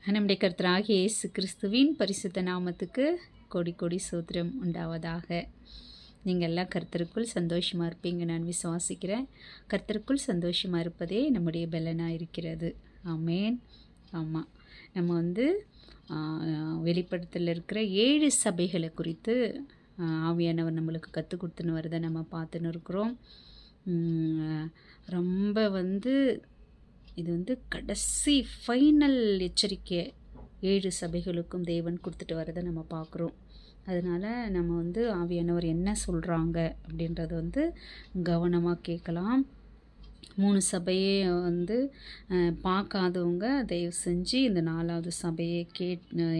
நம்முடைய கர்த்தராகிய இயேசு கிறிஸ்துவின் பரிசுத்த நாமத்துக்கு கொடி கொடி சோத்திரம் உண்டாவதாக. நீங்கள் எல்லாம் கர்த்தருக்குள் சந்தோஷமாக இருப்பீங்க நான் விசுவாசிக்கிறேன். கர்த்தருக்குள் சந்தோஷமாக இருப்பதே நம்முடைய பலனாக இருக்கிறது. ஆமேன். ஆமாம், நம்ம வெளிப்படுத்தல இருக்கிற 7 சபைகளை குறித்து ஆவியானவர் நம்மளுக்கு கற்றுக் கொடுத்துன்னு வரதை நம்ம பார்த்துன்னு இருக்கிறோம். ரொம்ப இது கடைசி ஃபைனல் எச்சரிக்கை 7 சபைகளுக்கும் தேவன் கொடுத்துட்டு வரதை நம்ம பார்க்குறோம். அதனால் நம்ம ஆவியானவர் என்ன சொல்கிறாங்க அப்படின்றத கவனமாக கேட்கலாம். 3 சபையே பார்க்காதவங்க தயவு செஞ்சு இந்த 4வது சபையை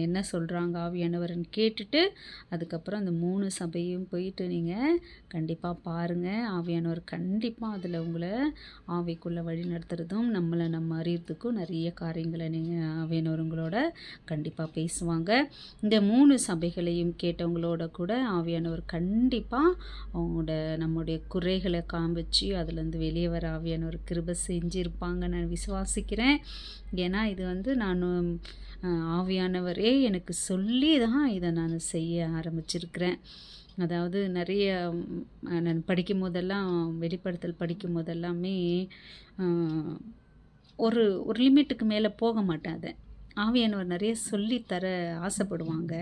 என்ன சொல்கிறாங்க ஆவியானவர்னு கேட்டுட்டு அதுக்கப்புறம் அந்த 3 சபையும் போயிட்டு நீங்கள் கண்டிப்பாக பாருங்கள். ஆவியானவர் கண்டிப்பாக அதில் உங்களை ஆவிக்குள்ளே வழி நடத்துறதும் நம்ம அறியறதுக்கும் நிறைய காரியங்களை நீங்கள் ஆவியானவர் உங்களோட கண்டிப்பாக பேசுவாங்க. இந்த 3 சபைகளையும் கேட்டவங்களோட கூட ஆவியானவர் கண்டிப்பாக நம்முடைய குறைகளை காமிச்சு அதுலேருந்து வெளியே வர ஆவியானவர் கிருபை செஞ்சுருப்பாங்க நான் விசுவாசிக்கிறேன். ஏன்னா இது நான் ஆவியானவரே எனக்கு சொல்லி தான் இதை நான் செய்ய ஆரம்பிச்சிருக்கிறேன். அதாவது நிறைய நான் படிக்கும் போதெல்லாம் வெளிப்படுத்தல் படிக்கும் போதெல்லாமே ஒரு லிமிட்டுக்கு மேலே போக மாட்டேன். அதை ஆவியானவர் நிறைய சொல்லித்தர ஆசைப்படுவாங்க,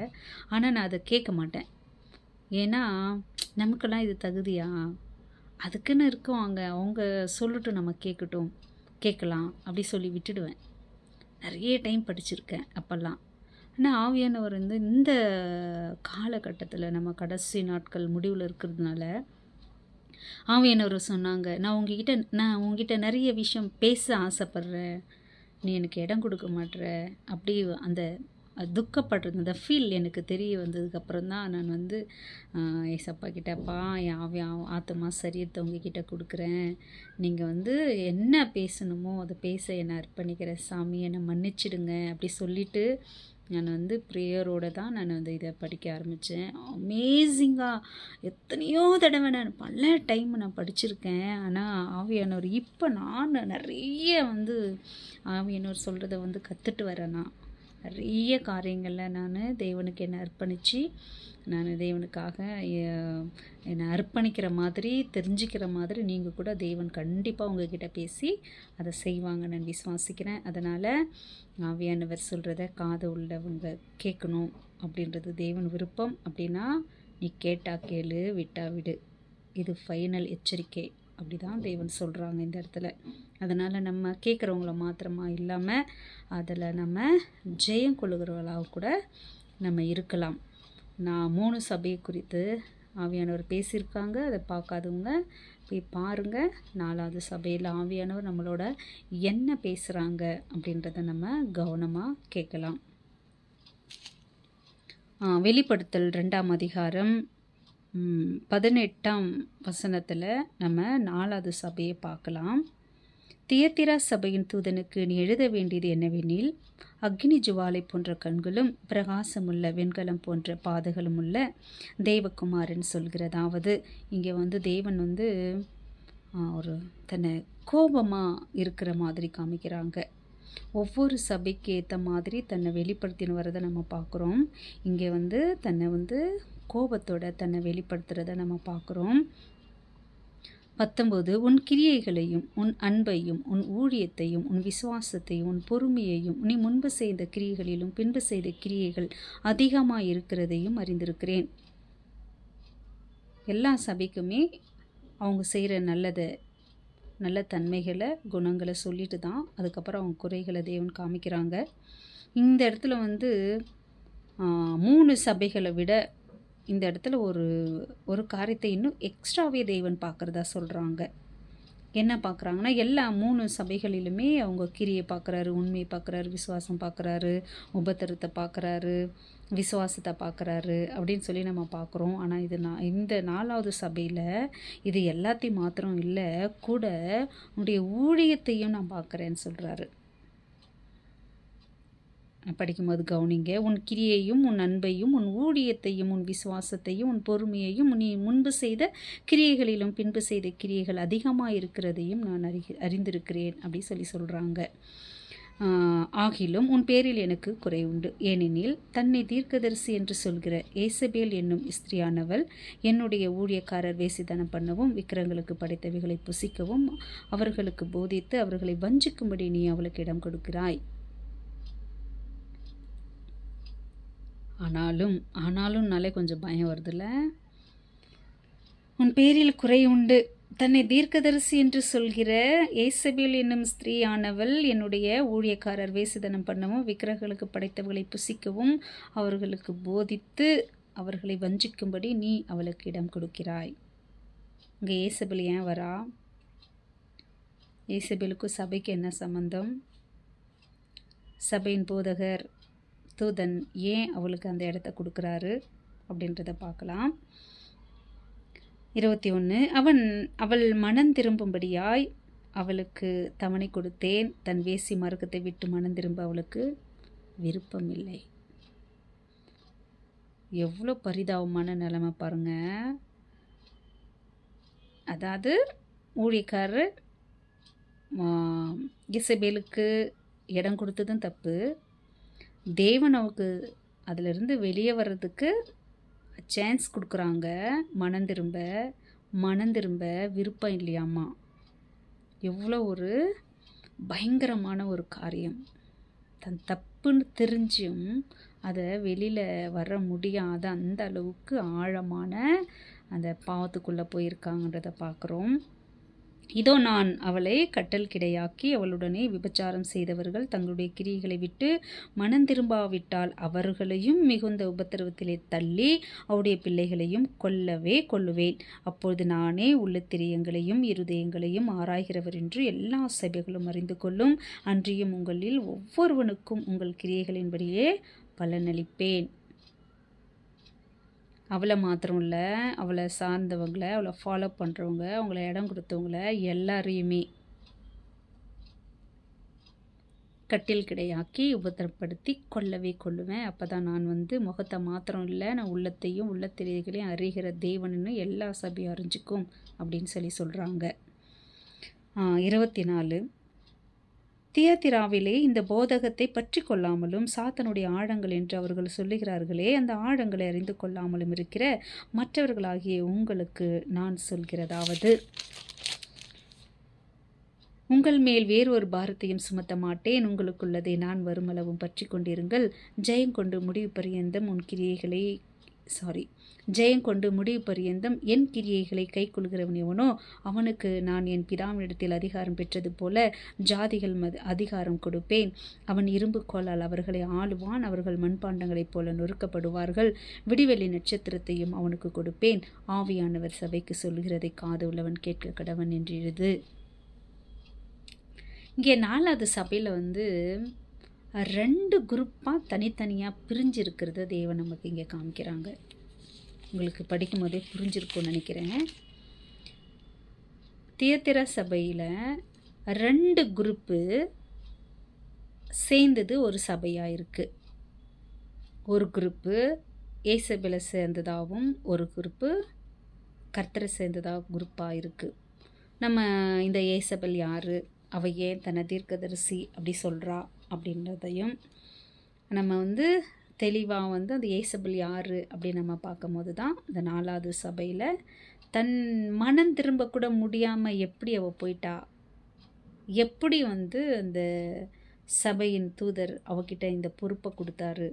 ஆனால் நான் அதை கேட்க மாட்டேன். ஏன்னா நமக்கெல்லாம் இது தகுதியா, அதுக்குன்னு இருக்குவாங்க, அவங்க சொல்லட்டும் நம்ம கேட்கலாம் அப்படி சொல்லி விட்டுடுவேன். நிறைய டைம் படிச்சிருக்கேன் அப்போல்லாம். ஆனால் ஆவியானவர் இந்த காலகட்டத்தில் நம்ம கடைசி நாட்கள் முடிவில் இருக்கிறதுனால ஆவியானவர் சொன்னாங்க, நான் உங்ககிட்ட நிறைய விஷயம் பேச ஆசைப்பட்றேன், நீ எனக்கு இடம் கொடுக்க மாட்டுற. அப்படி அந்த துக்கப்படுறது அந்த ஃபீல் எனக்கு தெரிய வந்ததுக்கப்புறம் தான் நான் ஏசப்பா கிட்டப்பா என் ஆத்மா சரீரத்தை உங்ககிட்ட கொடுக்குறேன், நீங்கள் என்ன பேசணுமோ அதை பேச என்னை அர்ப்பணிக்கிறேன் சாமி, என்னை மன்னிச்சிடுங்க அப்படி சொல்லிவிட்டு நான் ப்ரேயரோடு தான் நான் இதை படிக்க ஆரம்பித்தேன். அமேசிங்காக எத்தனையோ தடவை நான் பல டைம் நான் படிச்சிருக்கேன். ஆனால் ஆவியானவர் இப்போ நான் நிறைய ஆவியானவர் சொல்கிறத கற்றுட்டு வரேன். நிறைய காரியங்களில் நான் தேவனுக்கு என்னை அர்ப்பணித்து நான் தேவனுக்காக என்னை அர்ப்பணிக்கிற மாதிரி தெரிஞ்சுக்கிற மாதிரி நீங்கள் கூட தேவன் கண்டிப்பாக உங்ககிட்ட பேசி அதை செய்வாங்க நான் விசுவாசிக்கிறேன். அதனால் ஆவியானவர் சொல்கிறத காது உள்ளவங்க கேட்கணும் அப்படின்றது தேவன் விருப்பம். அப்படின்னா நீ கேட்டா கேளு, விட்டா விடு, இது ஃபைனல் எச்சரிக்கை அப்படி தான் தேவன் சொல்கிறாங்க இந்த இடத்துல. அதனால் நம்ம கேட்குறவங்கள மாத்திரமா இல்லாமல் அதில் நம்ம ஜெயம் கொள்ளுகிறவர்களாக கூட நம்ம இருக்கலாம். நான் 3 சபையை குறித்து ஆவியானவர் பேசியிருக்காங்க, அதை பார்க்காதவங்க போய் பாருங்கள். 4வது சபையில் ஆவியானவர் நம்மளோட என்ன பேசுகிறாங்க அப்படின்றத நம்ம கவனமாக கேட்கலாம். வெளிப்படுத்தல் 2ஆம் அதிகாரம் 18ஆம் வசனத்தில் நம்ம 4வது சபையை பார்க்கலாம். தியத்திரா சபையின் தூதனுக்கு நீ எழுத வேண்டியது என்னவெனில், அக்னி ஜுவாலை போன்ற கண்களும் பிரகாசமுள்ள வெண்கலம் போன்ற பாதங்களும் உள்ள தேவகுமாரன் சொல்கிறதாவது. இங்கே தேவன் ஒரு தன்னை கோபமாக இருக்கிற மாதிரி காமிக்கிறாங்க. ஒவ்வொரு சபைக்கு ஏற்ற மாதிரி தன்னை வெளிப்படுத்தின்னு வரதை நம்ம பார்க்குறோம். இங்கே தன்னை கோபத்தோட தன்னை வெளிப்படுத்துகிறத நம்ம பார்க்குறோம். 19 உன் கிரியைகளையும் உன் அன்பையும் உன் ஊழியத்தையும் உன் விசுவாசத்தையும் உன் பொறுமையையும் நீ முன்பு செய்த கிரியைகளிலும் பின்பு செய்த கிரியைகள் அதிகமாக இருக்கிறதையும் அறிந்திருக்கிறேன். எல்லா சபைக்குமே அவங்க செய்கிற நல்ல தன்மைகளை குணங்களை சொல்லிட்டு தான் அதுக்கப்புறம் அவங்க குறைகளை தேவன் காமிக்கிறாங்க. இந்த இடத்துல 3 சபைகளை விட இந்த இடத்துல ஒரு காரியத்தை இன்னும் எக்ஸ்ட்ராவே தேவன் பார்க்குறதா சொல்கிறாங்க. என்ன பார்க்குறாங்கன்னா, எல்லா 3 சபைகளிலுமே அவங்க கிரியை பார்க்குறாரு, உண்மையை பார்க்குறாரு, விசுவாசம் பார்க்குறாரு, உபத்திரத்தை பார்க்குறாரு, விசுவாசத்தை பார்க்குறாரு அப்படின்னு சொல்லி நம்ம பார்க்குறோம். ஆனால் இந்த 4வது சபையில் இது எல்லாத்தையும் மாத்திரம் இல்லை, கூட உன்னுடைய ஊழியத்தையும் நான் பார்க்குறேன்னு சொல்கிறாரு. படிக்கும்போது கவனிங்க. உன் கிரியையும் உன் அன்பையும் உன் ஊழியத்தையும் உன் விசுவாசத்தையும் உன் பொறுமையையும் நீ முன்பு செய்த கிரியைகளிலும் பின்பு செய்த கிரியைகள் அதிகமாக இருக்கிறதையும் நான் அறிந்திருக்கிறேன் அப்படி சொல்கிறாங்க. ஆகிலும் உன் பேரில் எனக்கு குறை உண்டு. ஏனெனில் தன்னை தீர்க்கதரிசி என்று சொல்கிற ஏசபேல் என்னும் ஸ்திரியானவள் என்னுடைய ஊழியக்காரர் வேசித்தனம் பண்ணவும் விக்கிரகங்களுக்கு படைத்தவைகளை புசிக்கவும் அவர்களுக்கு போதித்து அவர்களை வஞ்சிக்கும்படி நீ அவளுக்கு இடம் கொடுக்கிறாய். ஆனாலும்னாலே கொஞ்சம் பயம் வருதுல்ல. உன் பேரில் குறை உண்டு. தன்னை தீர்க்கதரிசி என்று சொல்கிற ஏசபேல் என்னும் ஸ்திரீயானவள் என்னுடைய ஊழியக்காரர் வேசித்தனம் பண்ணவும் விக்கிரகங்களுக்கு படைத்தவர்களை புசிக்கவும் அவர்களுக்கு போதித்து அவர்களை வஞ்சிக்கும்படி நீ அவளுக்கு இடம் கொடுக்கிறாய். இங்கே ஏசபேல் ஏன் வரா? ஏசபேலுக்கும் சபைக்கு என்ன சம்பந்தம்? சபையின் போதகர் தூதன் ஏன் அவளுக்கு அந்த இடத்த கொடுக்குறாரு அப்படின்றத பார்க்கலாம். 21. அவள் மனம் திரும்பும்படியாய் அவளுக்கு தவணை கொடுத்தேன். தன் வேசி மார்க்கத்தை விட்டு மனம் திரும்ப அவளுக்கு விருப்பமில்லை. எவ்வளோ பரிதாபமான நிலைமை பாருங்க. அதாவது ஊழியக்காரர் இசபேலுக்கு இடம் கொடுத்ததும் தப்பு. தேவன் அவருக்கு அதிலிருந்து வெளியே வர்றதுக்கு சான்ஸ் கொடுக்குறாங்க. மனம் திரும்ப விருப்பம் இல்லையாம்மா. எவ்வளோ ஒரு பயங்கரமான ஒரு காரியம். தன் தப்புன்னு தெரிஞ்சும் அதை வெளியில் வர முடியாத அந்த அளவுக்கு ஆழமான அந்த பாவத்துக்குள்ளே போயிருக்காங்கன்றதை பார்க்குறோம். இதோ நான் அவளை கட்டல் கிடையாக்கி அவளுடனே விபச்சாரம் செய்தவர்கள் தங்களுடைய கிரியைகளை விட்டு மனம் திரும்பாவிட்டால் அவர்களையும் மிகுந்த உபத்திரவத்திலே தள்ளி அவருடைய பிள்ளைகளையும் கொல்லுவேன். அப்பொழுது நானே உள்ளத்திரியங்களையும் இருதயங்களையும் ஆராய்கிறவர் என்று எல்லா சபைகளும் அறிந்து கொள்ளும். அன்றியும் உங்களில் ஒவ்வொருவனுக்கும் உங்கள் கிரியைகளின்படியே பலனளிப்பேன். அவளை மாத்திரம் இல்லை, அவளை சார்ந்தவங்களை, அவளை ஃபாலோ பண்ணுறவங்க, அவங்கள இடம் கொடுத்தவங்கள எல்லாரையுமே கட்டில் கிடையாக்கி உபத்திரப்படுத்தி கொல்லுவேன். அப்போ தான் நான் முகத்தை மாத்திரம் இல்லை, நான் உள்ளத்தையும் உள்ளத்திரைகளையும் அறிகிற தேவன்னு எல்லா சபையும் அறிஞ்சிக்கும் அப்படின்னு சொல்கிறாங்க. 24. தியத்திராவிலே இந்த போதகத்தை பற்றி கொள்ளாமலும் சாத்தனுடைய ஆழங்கள் என்று அவர்கள் சொல்லுகிறார்களே, அந்த ஆழங்களை அறிந்து கொள்ளாமலும் இருக்கிற மற்றவர்களாகிய உங்களுக்கு நான் சொல்கிறதாவது, உங்கள் மேல் வேறு ஒரு பாரத்தையும் சுமத்த மாட்டேன். உங்களுக்குள்ளதை நான் வருமளவும் பற்றி கொண்டிருங்கள். ஜெயங்கொண்டு முடிவு பரியந்தம் என் கிரியைகளை கை கொள்கிறவன் எவனோ அவனுக்கு நான் என் பிதாவினிடத்தில் அதிகாரம் பெற்றது போல ஜாதிகள் அதிகாரம் கொடுப்பேன். அவன் இரும்பு கோலால் அவர்களை ஆளுவான். அவர்கள் மண்பாண்டங்களைப் போல நொறுக்கப்படுவார்கள். விடிவெள்ளி நட்சத்திரத்தையும் அவனுக்கு கொடுப்பேன். ஆவியானவர் சபைக்கு சொல்கிறதை காது உள்ளவன் கேட்க கடவன் என்று எழுது. இங்கே 4வது சபையில் 2 குரூப்பாக தனித்தனியாக பிரிஞ்சு இருக்கிறத தேவன் நமக்கு இங்கே காமிக்கிறாங்க. உங்களுக்கு படிக்கும் போதே புரிஞ்சிருக்கும்னு நினைக்கிறேன். தியத்திரா சபையில் 2 குரூப்பு சேர்ந்தது ஒரு சபையாக இருக்குது. ஒரு குரூப்பு ஏசபேலை சேர்ந்ததாகவும் ஒரு குரூப்பு கர்த்தரை சேர்ந்ததாக குரூப்பாக இருக்குது. நம்ம இந்த ஏசபேல் யார், அவ ஏன் தன்னை தீர்க்கதரிசி அப்படி சொல்கிறா அப்படின்றதையும் நம்ம தெளிவாக அந்த ஏசபேல் யார் அப்படின்னு நம்ம பார்க்கும்போது தான் இந்த 4வது சபையில் தன் மனம் திரும்பக்கூட முடியாமல் எப்படி அவள் போயிட்டா, எப்படி அந்த சபையின் தூதர் அவகிட்ட இந்த பொறுப்பை கொடுத்தாரு,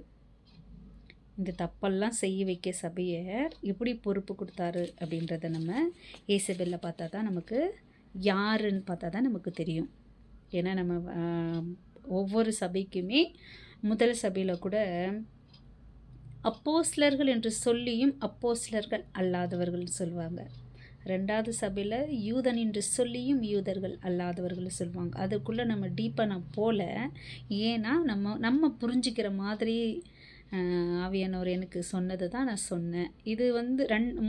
இந்த தப்பெல்லாம் செய்ய வைக்க சபையை எப்படி பொறுப்பு கொடுத்தாரு அப்படின்றத நம்ம ஏசபேலில் பார்த்தா தான் நமக்கு யாருன்னு பார்த்தா தான் நமக்கு தெரியும். ஏன்னா நம்ம ஒவ்வொரு சபைக்குமே முதல் சபையில் கூட அப்போஸ்லர்கள் என்று சொல்லியும் அப்போஸ்லர்கள் அல்லாதவர்கள் சொல்லுவாங்க. 2வது சபையில் யூதன் என்று சொல்லியும் யூதர்கள் அல்லாதவர்கள் சொல்லுவாங்க. அதுக்குள்ளே நம்ம டீப்பாக நான் போல, ஏன்னா நம்ம புரிஞ்சிக்கிற மாதிரி ஆவியானவர் எனக்கு சொன்னது தான் நான் சொன்னேன். இது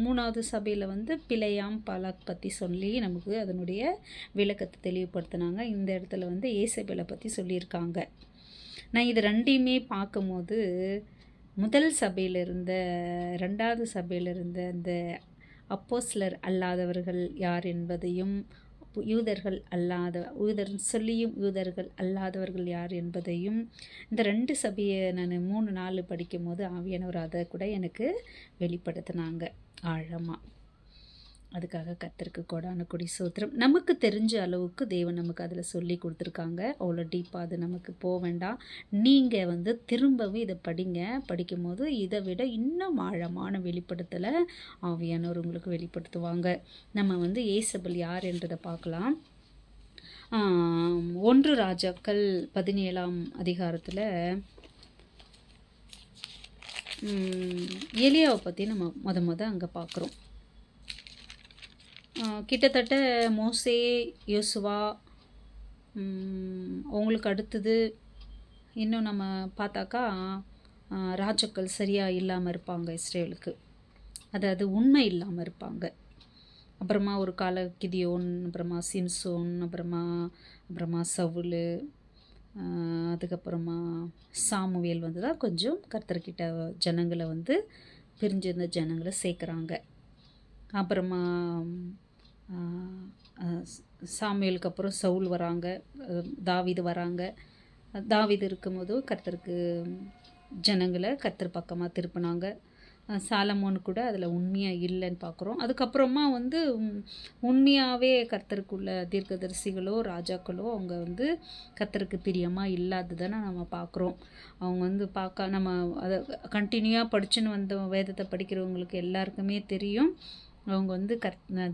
3வது சபையில் பிழையாம் பாலாக் பற்றி சொல்லி நமக்கு அதனுடைய விளக்கத்தை தெளிவுபடுத்தினாங்க. இந்த இடத்துல ஏசபேலை பற்றி சொல்லியிருக்காங்க. நான் இது 2யுமே பார்க்கும்போது முதல் சபையில் இருந்த 2வது சபையில் இருந்த அந்த அப்போஸ்லர் அல்லாதவர்கள் யார் என்பதையும் யூதர் சொல்லியும் யூதர்கள் அல்லாதவர்கள் யார் என்பதையும் இந்த 2 சபையை நான் 3-4 படிக்கும் போது ஆவியானவர் அதை கூட எனக்கு வெளிப்படுத்தினாங்க ஆழமாக. அதுக்காக கர்த்தருக்கு கோடான கொடி சோத்திரம். நமக்கு தெரிஞ்ச அளவுக்கு தேவன் நமக்கு அதில் சொல்லி கொடுத்துருக்காங்க. அவ்வளோ டீப்பாக அது நமக்கு போக வேண்டாம். நீங்கள் திரும்பவும் இதை படிக்கும்போது இதை விட இன்னும் ஆழமான வெளிப்படுத்தலை ஆவியானவர் உங்களுக்கு வெளிப்படுத்துவாங்க. நம்ம ஏசபெல் யார் என்றதை பார்க்கலாம். 1 ராஜாக்கள் 17ஆம் அதிகாரத்தில் எலியாவை பற்றி நம்ம முத அங்கே பார்க்குறோம். கிட்டத்தட்ட மோசே, யோசுவா, அவங்களுக்கு அடுத்தது இன்னும் நம்ம பார்த்தாக்கா ராஜாக்கள் சரியாக இல்லாமல் இருப்பாங்க இஸ்ரேலுக்கு. அதாவது உண்மை இல்லாமல் இருப்பாங்க. அப்புறமா ஒரு கால கிதியோன், அப்புறமா சிம்சோன், அப்புறமா சவுல், அதுக்கப்புறமா சாமுவேல் தான் கொஞ்சம் கர்த்தர்கிட்ட ஜனங்களை பிரிஞ்சிருந்த ஜனங்களை சேர்க்குறாங்க. அப்புறமா சாமுவேலுக்கு அப்புறம் சவுல் வராங்க, தாவீது வராங்க. தாவீது இருக்கும்போது கர்த்தருக்கு ஜனங்களை கர்த்தர் பக்கமாக திருப்பினாங்க. சாலமோன் கூட அதில் உண்மையாக இல்லைன்னு பார்க்குறோம். அதுக்கப்புறமா உண்மையாகவே கர்த்தருக்குள்ள தீர்க்கதரிசிகளோ ராஜாக்களோ அவங்க கர்த்தருக்கு பிரியமாக இல்லாததானே நம்ம பார்க்குறோம். அவங்க நம்ம அதை கண்டினியூவாக படிச்சுன்னு வந்த வேதத்தை படிக்கிறவங்களுக்கு எல்லாருக்குமே தெரியும். அவங்க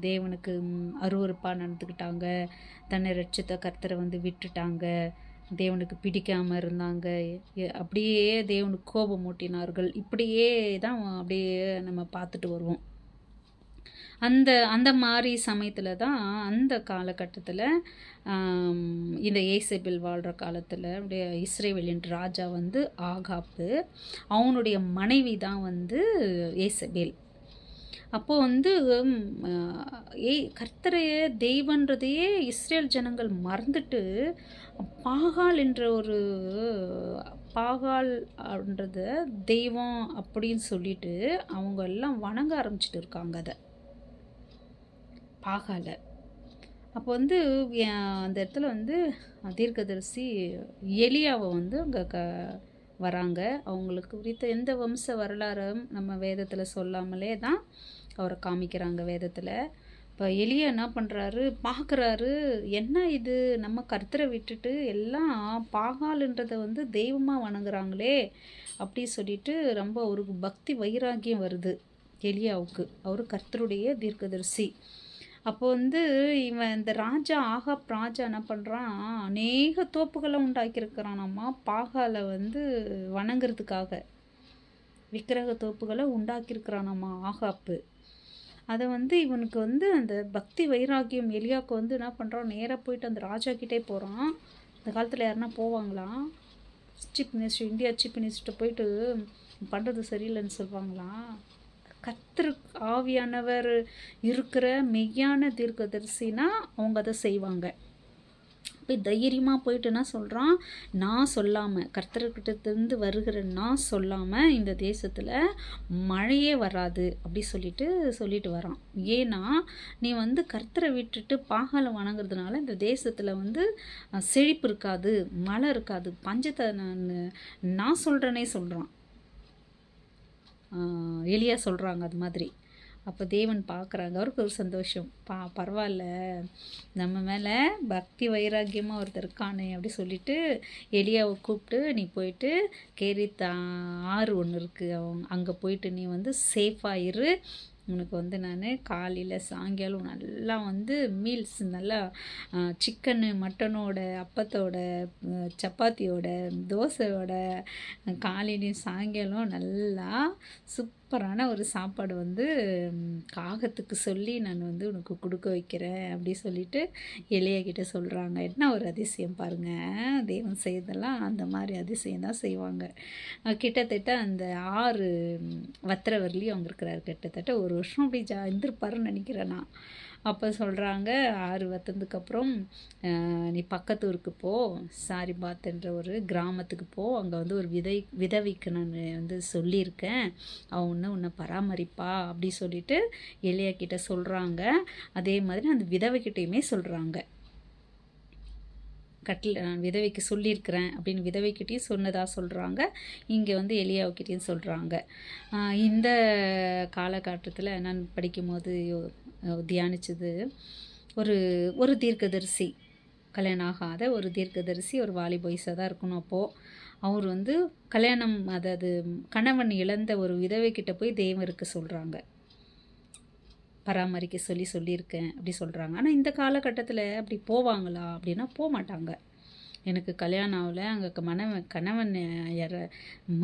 தேவனுக்கு அருவருப்பாக நடந்துக்கிட்டாங்க, தன்னை ரட்சித்த கர்த்தரை விட்டுட்டாங்க, தேவனுக்கு பிடிக்காமல் இருந்தாங்க, அப்படியே தேவனுக்கு கோபம் மூட்டினார்கள். இப்படியே தான் அப்படியே நம்ம பார்த்துட்டு வருவோம். அந்த மாதிரி சமயத்தில் தான் அந்த காலகட்டத்தில் இந்த ஏசபெல் வாழ்கிற காலத்தில் அப்படியே இஸ்ரேவேலின் ராஜா ஆகாப்பு, அவனுடைய மனைவி தான் ஏசபெல். அப்போது கர்த்தரையே தெய்வன்றதையே இஸ்ரேல் ஜனங்கள் மறந்துட்டு பாகால்ன்றத தெய்வம் அப்படின்னு சொல்லிட்டு அவங்க எல்லாம் வணங்க ஆரம்பிச்சிட்டு இருக்காங்க அதை பாகால. அப்போ அந்த இடத்துல தீர்க்கதரிசி எலியாவை அங்கே வராங்க. அவங்களுக்கு குறித்த எந்த வம்ச வரலாறும் நம்ம வேதத்தில் சொல்லாமலே தான் அவரை காமிக்கிறாங்க வேதத்தில். இப்போ எலியா என்ன பண்ணுறாரு, பார்க்குறாரு, என்ன இது நம்ம கர்த்தரை விட்டுட்டு எல்லாம் பாகாலுன்றதை தெய்வமாக வணங்குறாங்களே அப்படி சொல்லிட்டு ரொம்ப ஒரு பக்தி வைராகியம் வருது எலியாவுக்கு. அவர் கர்த்தருடைய தீர்க்கதரிசி. அப்போ இவன் இந்த ஆகாப் ராஜா என்ன பண்ணுறான், அநேக தோப்புகளை உண்டாக்கியிருக்கிறானாம்மா பாகால வணங்குறதுக்காக. விக்கிரக தோப்புகளை உண்டாக்கியிருக்கிறானாம்மா ஆகாப்பு. அதை இவனுக்கு அந்த பக்தி வைராக்கியம் எலியாவுக்கு என்ன பண்ணுறான், நேராக போயிட்டு அந்த ராஜா கிட்டே போகிறான். இந்த காலத்தில் யாருன்னா போவாங்களாம், chief minister, India chief minister போயிட்டு பண்ணுறது சரியில்லைன்னு சொல்லுவாங்களாம். கர்த்தர் ஆவியானவர் இருக்கிற மெய்யான தீர்க்கதரிசினா அவங்க அதை செய்வாங்க. போய் தைரியமாக போயிட்டு என்ன சொல்கிறான், நான் சொல்லாமல், கர்த்தர்கிட்டேருந்து வருகிற நான் சொல்லாமல் இந்த தேசத்தில் மழையே வராது அப்படி சொல்லிட்டு வரான். ஏன்னா நீ கர்த்தரை விட்டுட்டு பாகாலை வணங்குறதுனால இந்த தேசத்தில் செழிப்பு இருக்காது, மழை இருக்காது, பஞ்சத்தை நான் சொல்கிறேனே சொல்கிறான். எலியா சொல்கிறாங்க அது மாதிரி. அப்போ தேவன் பார்க்குறாங்க, அவருக்கு ஒரு சந்தோஷம், பரவாயில்ல நம்ம மேலே பக்தி வைராக்கியமாக ஒருத்தர் இருக்கானே அப்படி சொல்லிட்டு எலியாவை கூப்பிட்டு, நீ போயிட்டு கேரித் ஆறு ஒன்று இருக்குது, அங்கே போயிட்டு நீ சேஃபாக இரு, உனக்கு நான் காலையில் சாயங்காலம் நல்லா மீல்ஸ் நல்லா சிக்கனு மட்டனோட அப்பத்தோட சப்பாத்தியோட தோசையோட காலையிலையும் சாயங்காலம் நல்லா சூப்பரான ஒரு சாப்பாடு காகத்துக்கு சொல்லி நான் உனக்கு கொடுக்க வைக்கிறேன் அப்படி சொல்லிட்டு எலியாக்கிட்ட சொல்கிறாங்க. என்ன ஒரு அதிசயம் பாருங்கள், தெய்வம் செய்யறதெல்லாம் அந்த மாதிரி அதிசயம் தான் செய்வாங்க. கிட்டத்தட்ட அந்த 6 வத்திரவர்லேயும் அவங்க இருக்கிறார், கிட்டத்தட்ட 1 வருஷம் அப்படி இருந்திருப்பாருன்னு நினைக்கிறேன் நான். அப்போ சொல்கிறாங்க 6 வத்ததுக்கப்புறம் நீ பக்கத்து ஊருக்கு போ, சாரிபாத்ன்ற ஒரு கிராமத்துக்கு போ, அங்கே வந்து ஒரு விதவைக்கு நான் வந்து சொல்லியிருக்கேன், அவன் உன்னை பராமரிப்பா அப்படி சொல்லிட்டு எலியா கிட்ட சொல்கிறாங்க. அதே மாதிரி அந்த விதவைக்கிட்டையுமே சொல்கிறாங்க, நான் விதவைக்கு சொல்லியிருக்கிறேன் அப்படின்னு விதவைக்கிட்டேயும் சொன்னதாக சொல்கிறாங்க. இங்கே வந்து எலியாவுக்கிட்டேயும் சொல்கிறாங்க. இந்த காலகட்டத்தில் நான் படிக்கும்போது தியானித்தது ஒரு தீர்க்கதரிசி, கல்யாணம் ஆகாத ஒரு தீர்க்கதரிசி, ஒரு வாலிப வயசாக தான் இருக்கணும். அப்போது அவர் வந்து கல்யாணம், அதாவது கணவன் இழந்த ஒரு விதவைக்கிட்ட போய் தேவருக்கு சொல்கிறாங்க, பராமரிக்க சொல்லியிருக்கேன் அப்படி சொல்கிறாங்க. ஆனால் இந்த காலகட்டத்தில் அப்படி போவாங்களா அப்படின்னா போக மாட்டாங்க. எனக்கு கல்யாணம் ஆகலை, அங்கே கணவன்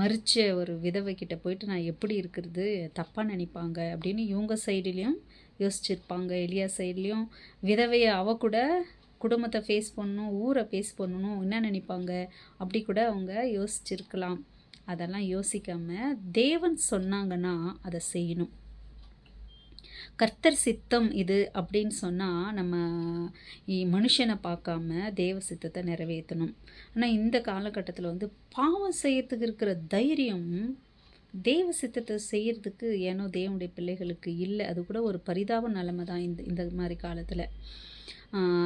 மறித்த ஒரு விதவைக்கிட்ட போயிட்டு நான் எப்படி இருக்கிறது, தப்பாக நினைப்பாங்க அப்படின்னு இவங்க சைடுலேயும் யோசிச்சிருப்பாங்க. எலியா சைட்லேயும் விதவையை கூட குடும்பத்தை ஃபேஸ் பண்ணணும், ஊரை ஃபேஸ் பண்ணணும், என்ன நினைப்பாங்க அப்படி கூட அவங்க யோசிச்சிருக்கலாம். அதெல்லாம் யோசிக்காமல் தேவன் சொன்னாங்கன்னா அதை செய்யணும். கர்த்தர் சித்தம் இது அப்படின்னு சொன்னால் நம்ம மனுஷனை பார்க்காம தேவ சித்தத்தை நிறைவேற்றணும். ஆனால் இந்த காலகட்டத்தில் வந்து பாவம் செய்யறதுக்கு இருக்கிற தைரியம் தேவ சித்தத்தை செய்கிறதுக்கு ஏனோ தேவனுடைய பிள்ளைகளுக்கு இல்லை. அது கூட ஒரு பரிதாப நிலைமை தான் இந்த மாதிரி காலத்தில்.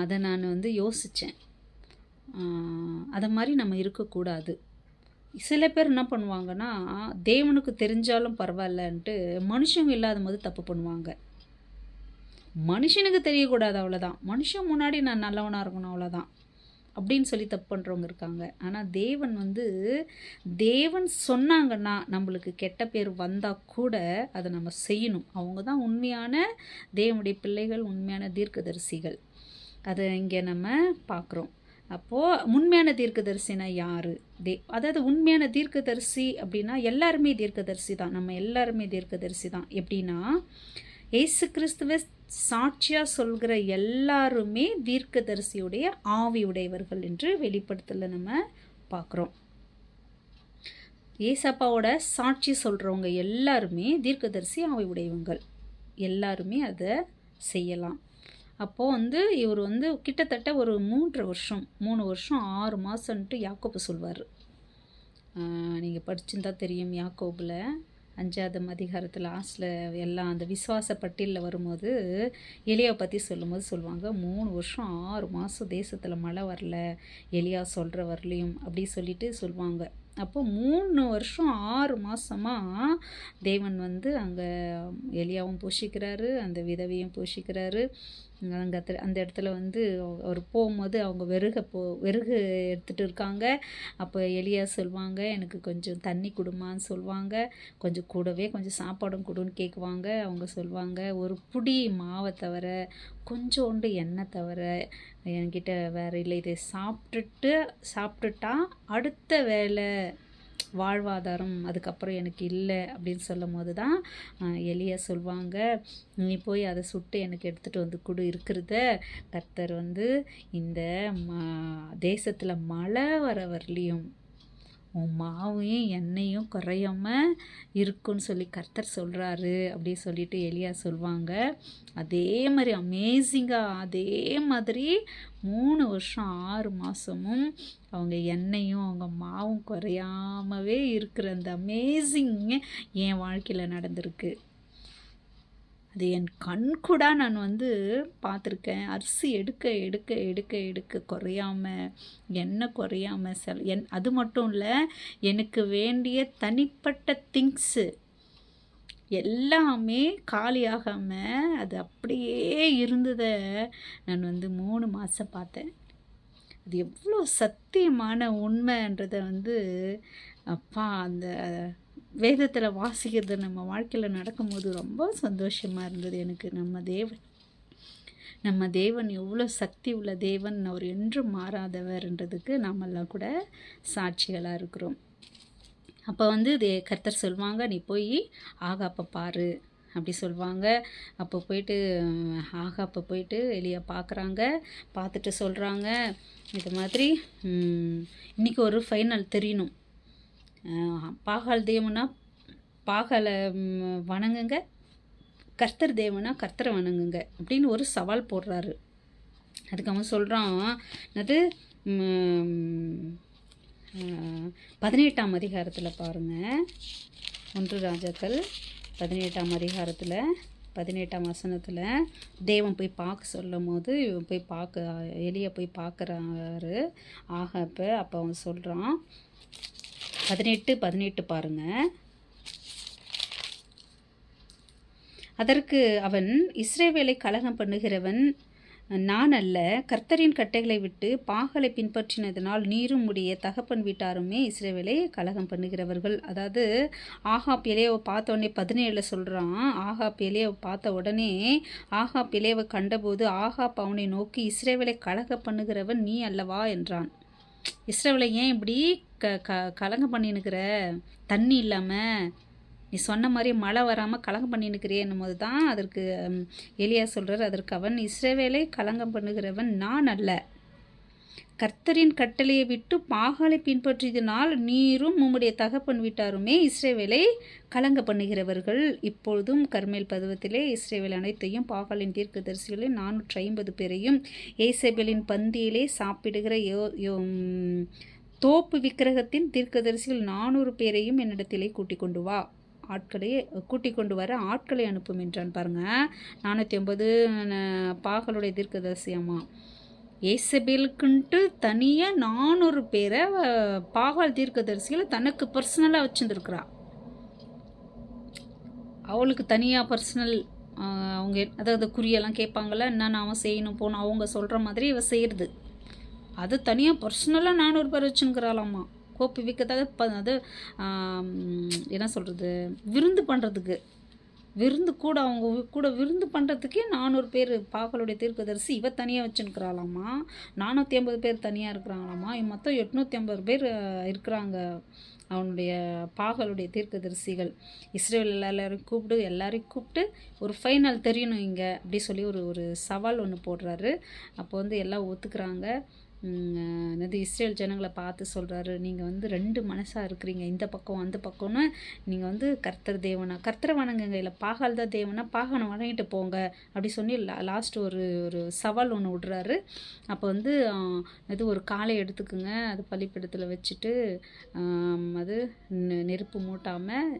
அதை நான் வந்து யோசித்தேன், அதை மாதிரி நம்ம இருக்கக்கூடாது. சில பேர் என்ன பண்ணுவாங்கன்னா, தேவனுக்கு தெரிஞ்சாலும் பரவாயில்லன்ட்டு மனுஷங்க இல்லாத போது தப்பு பண்ணுவாங்க. மனுஷனுக்கு தெரியக்கூடாது, அவ்வளோதான். மனுஷன் முன்னாடி நான் நல்லவனாக இருக்கணும், அவ்வளோதான் அப்படின்னு சொல்லி தப்பு பண்ணுறவங்க இருக்காங்க. ஆனால் தேவன் சொன்னாங்கன்னா நம்மளுக்கு கெட்ட பேர் வந்தால் கூட அதை நம்ம செய்யணும். அவங்க தான் உண்மையான தேவனுடைய பிள்ளைகள், உண்மையான தீர்க்கதரிசிகள். அதை இங்கே நம்ம பார்க்குறோம். அப்போது உண்மையான தீர்க்கதரிசினா யார்? அதாவது உண்மையான தீர்க்கதரிசி அப்படின்னா எல்லாருமே தீர்க்கதரிசி தான். நம்ம எல்லாருமே தீர்க்கதரிசி தான். எப்படின்னா இயேசு கிறிஸ்துவை சாட்சியாக சொல்கிற எல்லாருமே தீர்க்கதரிசியுடைய ஆவி உடையவர்கள் என்று வெளிப்படுத்தல நம்ம பார்க்குறோம். ஏசப்பாவோட சாட்சி சொல்கிறவங்க எல்லாருமே தீர்க்கதரிசி ஆவி உடையவங்கள், எல்லாருமே அதை செய்யலாம். அப்போது வந்து இவர் வந்து கிட்டத்தட்ட ஒரு 3 வருஷம் 6 மாதம்ன்ட்டு யாக்கோபு சொல்வார். நீங்கள் படிச்சுருந்தா தெரியும். யாக்கோபில் 5ஆம் அதிகாரத்தில் லாஸ்ட்டில் எல்லாம் அந்த விசுவாச பட்டியலில் வரும்போது எலியாவை பற்றி சொல்லும்போது சொல்லுவாங்க, 3 வருஷம் 6 மாதம் தேசத்தில் மழை வரல, எலியா சொல்கிற வரலையும் அப்படி சொல்லிட்டு சொல்லுவாங்க. அப்போ 3 வருஷம் 6 மாதமாக தேவன் வந்து அங்கே எலியாவும் போஷிக்கிறாரு, அந்த விதவையும் போஷிக்கிறாரு. அந்த இடத்துல வந்து அவர் போகும்போது அவங்க வெறுகு எடுத்துகிட்டு இருக்காங்க. அப்போ எலியா சொல்லுவாங்க, எனக்கு கொஞ்சம் தண்ணி கொடுமான்னு சொல்லுவாங்க. கொஞ்சம் கூடவே கொஞ்சம் சாப்பாடும் கொடுன்னு கேட்குவாங்க. அவங்க சொல்லுவாங்க, ஒரு புடி மாவை தவிர, கொஞ்சோண்டு எண்ணெய் தவிர என்கிட்ட வேறு இல்லை, இதை சாப்பிட்டுட்டா அடுத்த வேலை வாழ்வாதாரம் அதுக்கப்புறம் எனக்கு இல்லை அப்படின்னு சொல்லும் போது தான் எலியா சொல்லுவாங்க, நீ போய் அதை சுட்டு எனக்கு எடுத்துகிட்டு வந்து கொடு, இருக்கிறத கர்த்தர் வந்து இந்த தேசத்தில் மழை வர வரலையும் உன் மாவையும் எண்ணெயும் குறையாமல் இருக்குன்னு சொல்லி கர்த்தர் சொல்கிறாரு அப்படி சொல்லிட்டு எலியா சொல்லுவாங்க. அதே மாதிரி அமேசிங்காக அதே மாதிரி 3 வருஷம் 6 மாதமும் அவங்க எண்ணெயும் அவங்க மாவும் குறையாமவே இருக்கிற அந்த அமேசிங் என் வாழ்க்கையில் நடந்திருக்கு. அது என் கண்கூடா நான் வந்து பார்த்துருக்கேன். அரிசி எடுக்க குறையாமல், எண்ணெய் குறையாமல் அது மட்டும் இல்லை, எனக்கு வேண்டிய தனிப்பட்ட திங்ஸு எல்லாமே காலியாகாமல் அது அப்படியே இருந்ததை நான் வந்து 3 மாதம் பார்த்தேன். அது எவ்வளோ சத்தியமான உண்மைன்றதை வந்து அப்பா அந்த வேதத்தில் வாசிக்கிறது நம்ம வாழ்க்கையில் நடக்கும்போது ரொம்ப சந்தோஷமாக இருந்தது எனக்கு. நம்ம தேவன் எவ்வளோ சக்தி உள்ள தேவன், அவர் என்றும் மாறாதவர்ன்றதுக்கு நாமெல்லாம் கூட சாட்சிகளாக இருக்கிறோம். அப்போ வந்து கர்த்தர் சொல்லுவாங்க, நீ போய் ஆகாப்பை பாரு அப்படி சொல்லுவாங்க. அப்போ போயிட்டு எலியா பார்க்குறாங்க. பார்த்துட்டு சொல்கிறாங்க, இது மாதிரி இன்றைக்கி ஒரு ஃபைனல் தெரியணும், பாகால் தேவனா பாகாலை வணங்குங்க, கர்த்தர் தேவனா கர்த்தரை வணங்குங்க அப்படின்னு ஒரு சவால் போடுறாரு. அதுக்கு அவன் சொல்கிறான், அது 18ஆம் அதிகாரத்தில் பாருங்கள், 1 ராஜாக்கள் 18ஆம் அதிகாரத்தில் 18ஆம் வசனத்தில் தேவன் போய் பார்க்க சொல்லும் போது இவன் போய் எலியா போய் பார்க்குறாரு ஆகாப்ப. அப்போ அவன் சொல்கிறான், 18 பாருங்கள். அதற்கு அவன், இஸ்ரவேலை கலகம் பண்ணுகிறவன் நான் அல்ல, கர்த்தரின் கட்டைகளை விட்டு பாகலை பின்பற்றினதினால் நீரும் உடைய தகப்பன் வீட்டாருமே இஸ்ரவேலை கலகம் பண்ணுகிறவர்கள். அதாவது ஆகாப் எலியாவை பார்த்த உடனே 17 சொல்கிறான். ஆகாப் எலியாவை பார்த்த உடனே ஆகாப் எலியாவை கண்டபோது ஆகாப் அவனை நோக்கி, இஸ்ரவேலை கலகம் பண்ணுகிறவன் நீ அல்லவா என்றான். இஸ்ரவேலை ஏன் இப்படி கலகம் பண்ணினுக்கிற? தண்ணி இல்லாமல் நீ சொன்ன மாதிரி மழை வராமல் கலங்கம் பண்ணினுக்கிறியன்னும் போது தான் அதற்கு எலியா சொல்கிறார். அதற்கு அவன், இஸ்ரவேலை கலங்கம் பண்ணுகிறவன் நான் அல்ல, கர்த்தரின் கட்டளையை விட்டு பாகாலை பின்பற்றியதனால் நீரும் உம்முடைய தகப்பன் வீட்டாருமே இஸ்ரவேலை கலங்க பண்ணுகிறவர்கள். இப்பொழுதும் கர்மேல் பருவத்திலே இஸ்ரவேல் அனைத்தையும் பாகாலின் தீர்க்கதரிசிகளில் 450 பேரையும் ஏசபேலின் பந்தியிலே சாப்பிடுகிற தோப்பு விக்கிரகத்தின் தீர்க்கதரிசிகள் 400 பேரையும் என்னிடத்திலே கூட்டிக் கொண்டு வர ஆட்களை அனுப்பும் என்றான். பாருங்க, 450 பாகலுடைய தீர்க்கதரிசியம்மா. ஏசபேலுக்குன்ட்டு தனியாக 400 பேரை பாகால் தீர்க்கதரிசிகளை தனக்கு பர்சனலாக வச்சுருந்துருக்குறா. அவளுக்கு தனியாக பர்சனல் அவங்க அதாவது குறியெல்லாம் கேட்பாங்கள்ல, என்னென்ன அவன் செய்யணும் போகணும் அவங்க சொல்கிற மாதிரி இவ செய்கிறது. அது தனியாக பர்சனலாக 400 பேர் வச்சுருக்கிறாளாம்மா. கோப்பி விற்கிறதாக அது என்ன சொல்கிறது, விருந்து பண்ணுறதுக்கு, விருந்து கூட அவங்க கூட விருந்து பண்ணுறதுக்கே 400 பேர் பாகலுடைய தீர்க்கதரிசி இவ தனியாக வச்சுருக்கிறாளாம்மா. 450 பேர் தனியாக இருக்கிறாங்களாம்மா. மொத்தம் 850 பேர் இருக்கிறாங்க அவனுடைய பாகலுடைய தீர்க்கதரிசிகள். இஸ்ரேல் எல்லாரையும் கூப்பிட்டு ஒரு ஃபைனல் தெரியணும் இங்கே அப்படி சொல்லி ஒரு சவால் ஒன்று போடுறாரு. அப்போ எல்லாம் ஒத்துக்கிறாங்க. இஸ்ரேல் ஜனங்களை பார்த்து சொல்கிறாரு, நீங்கள் 2 மனசாக இருக்கிறீங்க, இந்த பக்கம் அந்த பக்கம்னு. நீங்கள் கர்த்தர் தேவனா கர்த்தரை வணங்குங்க, இல்லை பாகால் தான் தேவனா பாகனை வணங்கிட்டு போங்க அப்படி சொல்லி லாஸ்ட் ஒரு சவால் ஒன்று விடுறாரு. அப்போ ஒரு காலை எடுத்துக்குங்க, அது பலிப்பிடத்தில் வச்சுட்டு அது நெருப்பு மூட்டாமல்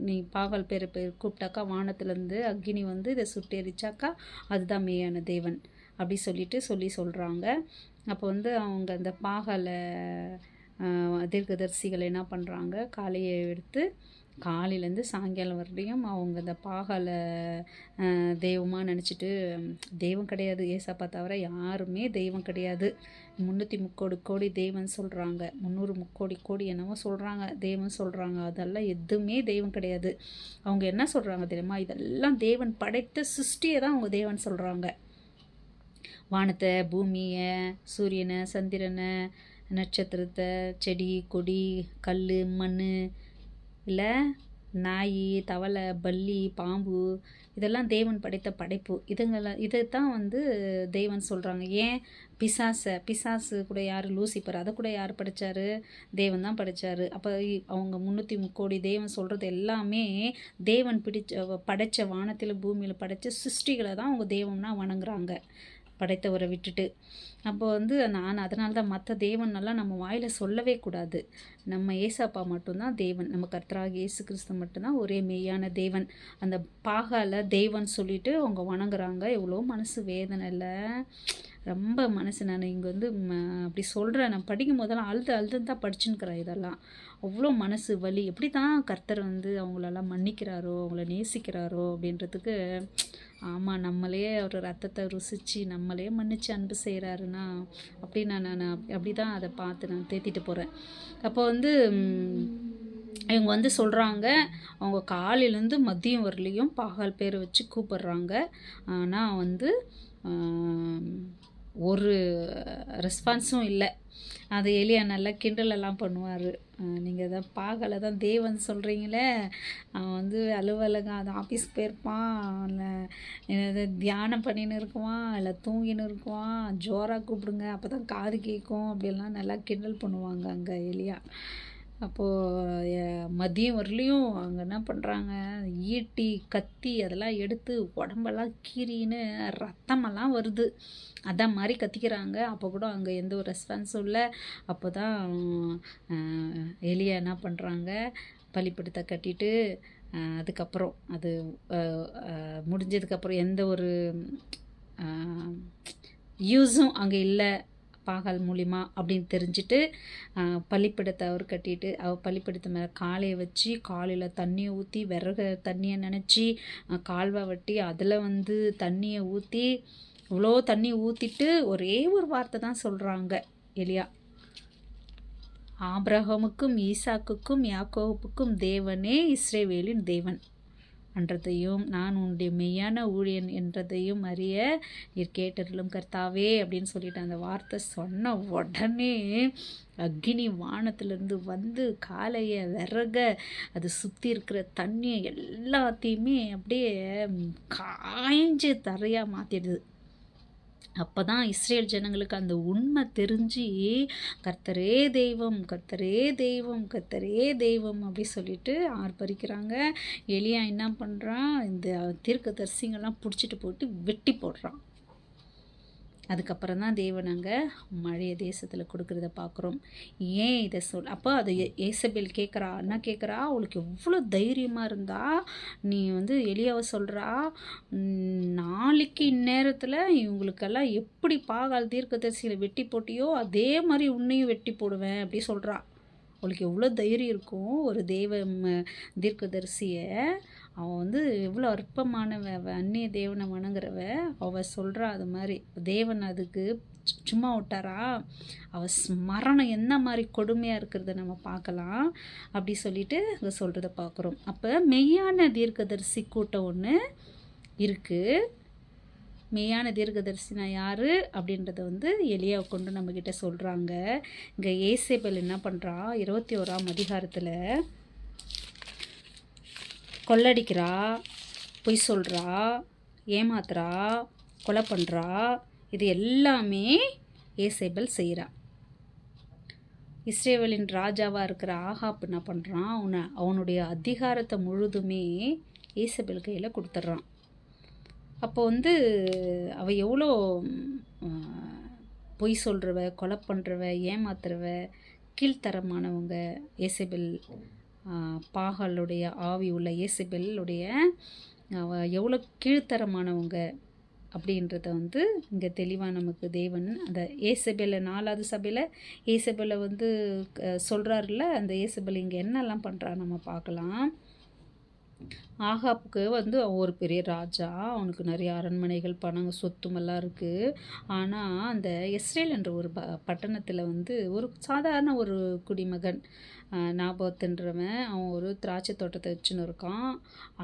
நீ பாகால் பேரை கூப்பிட்டாக்கா வானத்துலேருந்து அக்னி இதை சுட்டெரிச்சாக்கா அதுதான் மெய்யான தேவன் அப்படி சொல்கிறாங்க. அப்போ அவங்க அந்த பாகாலை தீர்க்கதரிசிகள் என்ன பண்ணுறாங்க, காலையை எடுத்து காலையிலேருந்து சாயங்காலம் வரலையும் அவங்க அந்த பாகாலை தெய்வமாக நினச்சிட்டு, தெய்வம் கிடையாது, ஏசப்பா தவிர யாருமே தெய்வம் கிடையாது, 330 கோடி தெய்வம் சொல்கிறாங்க, 330 கோடி என்னவோ சொல்கிறாங்க தெய்வம் சொல்கிறாங்க, அதெல்லாம் எதுவுமே தெய்வம் கிடையாது. அவங்க என்ன சொல்கிறாங்க தெரியுமா, இதெல்லாம் தேவன் படைத்த சிருஷ்டியை தான் அவங்க தெய்வன் சொல்கிறாங்க. வானத்தை, பூமியை, சூரியனை, சந்திரனை, நட்சத்திரத்தை, செடி கொடி, கல் மண், இல்லை நாய், தவளை, பல்லி, பாம்பு, இதெல்லாம் தேவன் படைத்த படைப்பு. இதைத்தான் தேவன் சொல்கிறாங்க. ஏன் பிசாசு கூட யார், லூசிபர், அதை கூட யார் படைத்தார்? தேவன் தான் படைத்தார். அப்போ அவங்க 330 கோடி தேவன் சொல்கிறது எல்லாமே தேவன் படைத்த வானத்தில் பூமியில் படைத்த சிருஷ்டிகளை தான் அவங்க தேவன்னா வணங்குறாங்க, படைத்தவரை விட்டுட்டு. அப்போ நான் அதனால தான் மற்ற தேவனெல்லாம் நம்ம வாயில் சொல்லவே கூடாது. நம்ம ஏசப்பா மட்டும்தான் தேவன், நம்ம கர்த்தராக இயேசு கிறிஸ்து மட்டும்தான் ஒரே மெய்யான தேவன். அந்த பாகால தேவன் சொல்லிட்டு அவங்க வணங்குறாங்க. எவ்வளோ மனசு வேதனை இல்லை, ரொம்ப மனசு. நான் இங்கே அப்படி சொல்கிறேன், நான் படிக்கும் போதெல்லாம் அழுது தான் படிச்சுன்னுக்கிறேன். இதெல்லாம் அவ்வளோ மனசு வலி. எப்படி தான் கர்த்தர் அவங்களெல்லாம் மன்னிக்கிறாரோ, அவங்கள நேசிக்கிறாரோ அப்படின்றதுக்கு. ஆமாம், நம்மளே ஒரு ரத்தத்தை ருசித்து நம்மளே மன்னிச்சு அன்பு செய்கிறாருன்னா அப்படி நான் அப்படி தான் அதை பார்த்து நான் தேத்திட்டு போகிறேன். அப்போ இவங்க சொல்கிறாங்க, அவங்க காலையிலேருந்து மதியம் வரலையும் பாகால் பேரை வச்சு கூப்பிட்றாங்க. ஆனால் ஒரு ரெஸ்பான்ஸும் இல்லை. அது எலியா நல்லா கிண்டலெல்லாம் பண்ணுவார். நீங்கள் தான் பாகலை தான் தேவன் சொல்கிறீங்களே, அவன் அலுவலகம் அது ஆஃபீஸ் போயிருப்பான், இல்லை தியானம் பண்ணின்னு இருக்குவான், இல்லை தூங்கின்னு இருக்குவான், ஜோராக கூப்பிடுங்க அப்போ தான் காது கேட்கும் அப்படிலாம் நல்லா கிண்டல் பண்ணுவாங்க அங்கே எலியா. அப்போது மதியம் வரலையும் அங்கே என்ன பண்ணுறாங்க, ஈட்டி கத்தி அதெல்லாம் எடுத்து உடம்பெல்லாம் கீறின்னு ரத்தமெல்லாம் வருது. அதான் மாதிரி கத்திக்கிறாங்க. அப்போ கூட அங்கே எந்த ஒரு ரெஸ்பான்ஸும் இல்லை. அப்போ தான் எலியா என்ன பண்ணுறாங்க, பலிபீடத்தை கட்டிட்டு அதுக்கப்புறம் அது முடிஞ்சதுக்கப்புறம் எந்த ஒரு யூஸும் அங்கே இல்லை பாகால் மூலிமா அப்படின்னு தெரிஞ்சுட்டு பலிப்பீடத்தை அவர் கட்டிட்டு பலிப்பீடத்து மேலே காலையை வச்சு காலையில் தண்ணியை ஊற்றி விறகு தண்ணியை நினச்சி கால்வா வெட்டி அதில் தண்ணியை ஊற்றி இவ்வளோ தண்ணி ஊற்றிட்டு ஒரே ஒரு வார்த்தை தான் சொல்கிறாங்க எலியா, ஆபிரகாமுக்கும் ஈசாக்குக்கும் யாக்கோபுக்கும் தேவனே இஸ்ரவேலின் தேவன் என்றதையும் நான் உன்னுடைய மெய்யான ஊழியன் என்றதையும் அறிய நீர் கேட்டருளும் கர்த்தாவே அப்படின்னு சொல்லிட்டு அந்த வார்த்தை சொன்ன உடனே அக்னி வானத்திலேருந்து காலையை விறக அது சுற்றி இருக்கிற தண்ணியை எல்லாத்தையுமே அப்படியே காய்ஞ்சு தரையாக மாற்றிடுது. அப்போ தான் இஸ்ரேல் ஜனங்களுக்கு அந்த உண்மை தெரிஞ்சு கர்த்தரே தெய்வம், கர்த்தரே தெய்வம், கர்த்தரே தெய்வம் அப்படி சொல்லிட்டு ஆர்ப்பரிக்கிறாங்க. எலியா என்ன பண்ணுறான், இந்த தீர்க்கதரிசிங்கெல்லாம் பிடிச்சிட்டு போட்டு வெட்டி போடுறான். அதுக்கப்புறம் தான் தேவன் அங்கே மழையை தேசத்தில் கொடுக்குறத பார்க்குறோம். ஏன் இதை அப்போ அது ஏசபேல் கேட்குறா, என்ன கேட்குறா, அவளுக்கு எவ்வளோ தைரியமாக இருந்தா நீ எலியாவை சொல்கிறா, நாளைக்கு இந்நேரத்தில் இவங்களுக்கெல்லாம் எப்படி பாகால் தீர்க்கதரிசிகளை வெட்டி போட்டியோ அதே மாதிரி உன்னையும் வெட்டி போடுவேன் அப்படி சொல்கிறா. அவளுக்கு எவ்வளோ தைரியம் இருக்கும். ஒரு தீர்க்கதரிசியை அவன் எவ்வளோ அற்பமானவ, அந்நிய தேவனை வணங்குறவ, அவள் சொல்கிறா. அது மாதிரி தேவன் அதுக்கு சும்மா விட்டாரா, அவள் ஸ்மரணம் என்ன மாதிரி கொடுமையாக இருக்கிறத நம்ம பார்க்கலாம். அப்படி சொல்லிட்டு அங்கே சொல்கிறத பார்க்குறோம். அப்போ மெய்யான தீர்க்கதரிசி கூட்டம் ஒன்று இருக்குது. மெய்யான தீர்க்கதரிசினா யார் அப்படின்றத எலியாவை கொண்டு நம்மக்கிட்ட சொல்கிறாங்க. இங்கே ஏசேபேல் என்ன பண்ணுறா, 21ஆம் அதிகாரத்தில் கொள்ளடிக்கிறா, பொய் சொல்கிறா, ஏமாத்துறா, கொலை பண்ணுறா. இது எல்லாமே ஏசேபேல் செய்கிறா. இஸ்ரேவேலின் ராஜாவாக இருக்கிற ஆகாப் என்ன பண்ணுறான், அவனுடைய அதிகாரத்தை முழுதுமே ஏசேபேல் கையில் கொடுத்துட்றான். அப்போ அவள் எவ்வளோ பொய் சொல்கிறவ, கொலை பண்ணுறவ, ஏமாத்துறவ, கீழ்த்தரமானவங்க. ஏசபேல் பாகாலுடைய ஆவி உள்ள ஏசபேலுடைய எவ்வளோ கீழ்த்தரமானவங்க அப்படின்றத இங்கே தெளிவாக நமக்கு தேவன் அந்த ஏசபேலை 4வது சபையில் ஏசபேலை சொல்கிறாருல்ல, அந்த ஏசபேல் இங்கே என்னெல்லாம் பண்ணுறா நம்ம பார்க்கலாம். ஆகாப்புக்கு அவன் ஒரு பெரிய ராஜா, அவனுக்கு நிறைய அரண்மனைகள், பணம், சொத்துமெல்லாம் இருக்குது. ஆனால் அந்த இஸ்ரேல் என்ற ஒரு பட்டணத்தில் ஒரு சாதாரண ஒரு குடிமகன் நாபோத்துன்றவன், அவன் ஒரு திராட்சை தோட்டத்தை வச்சுன்னு இருக்கான்.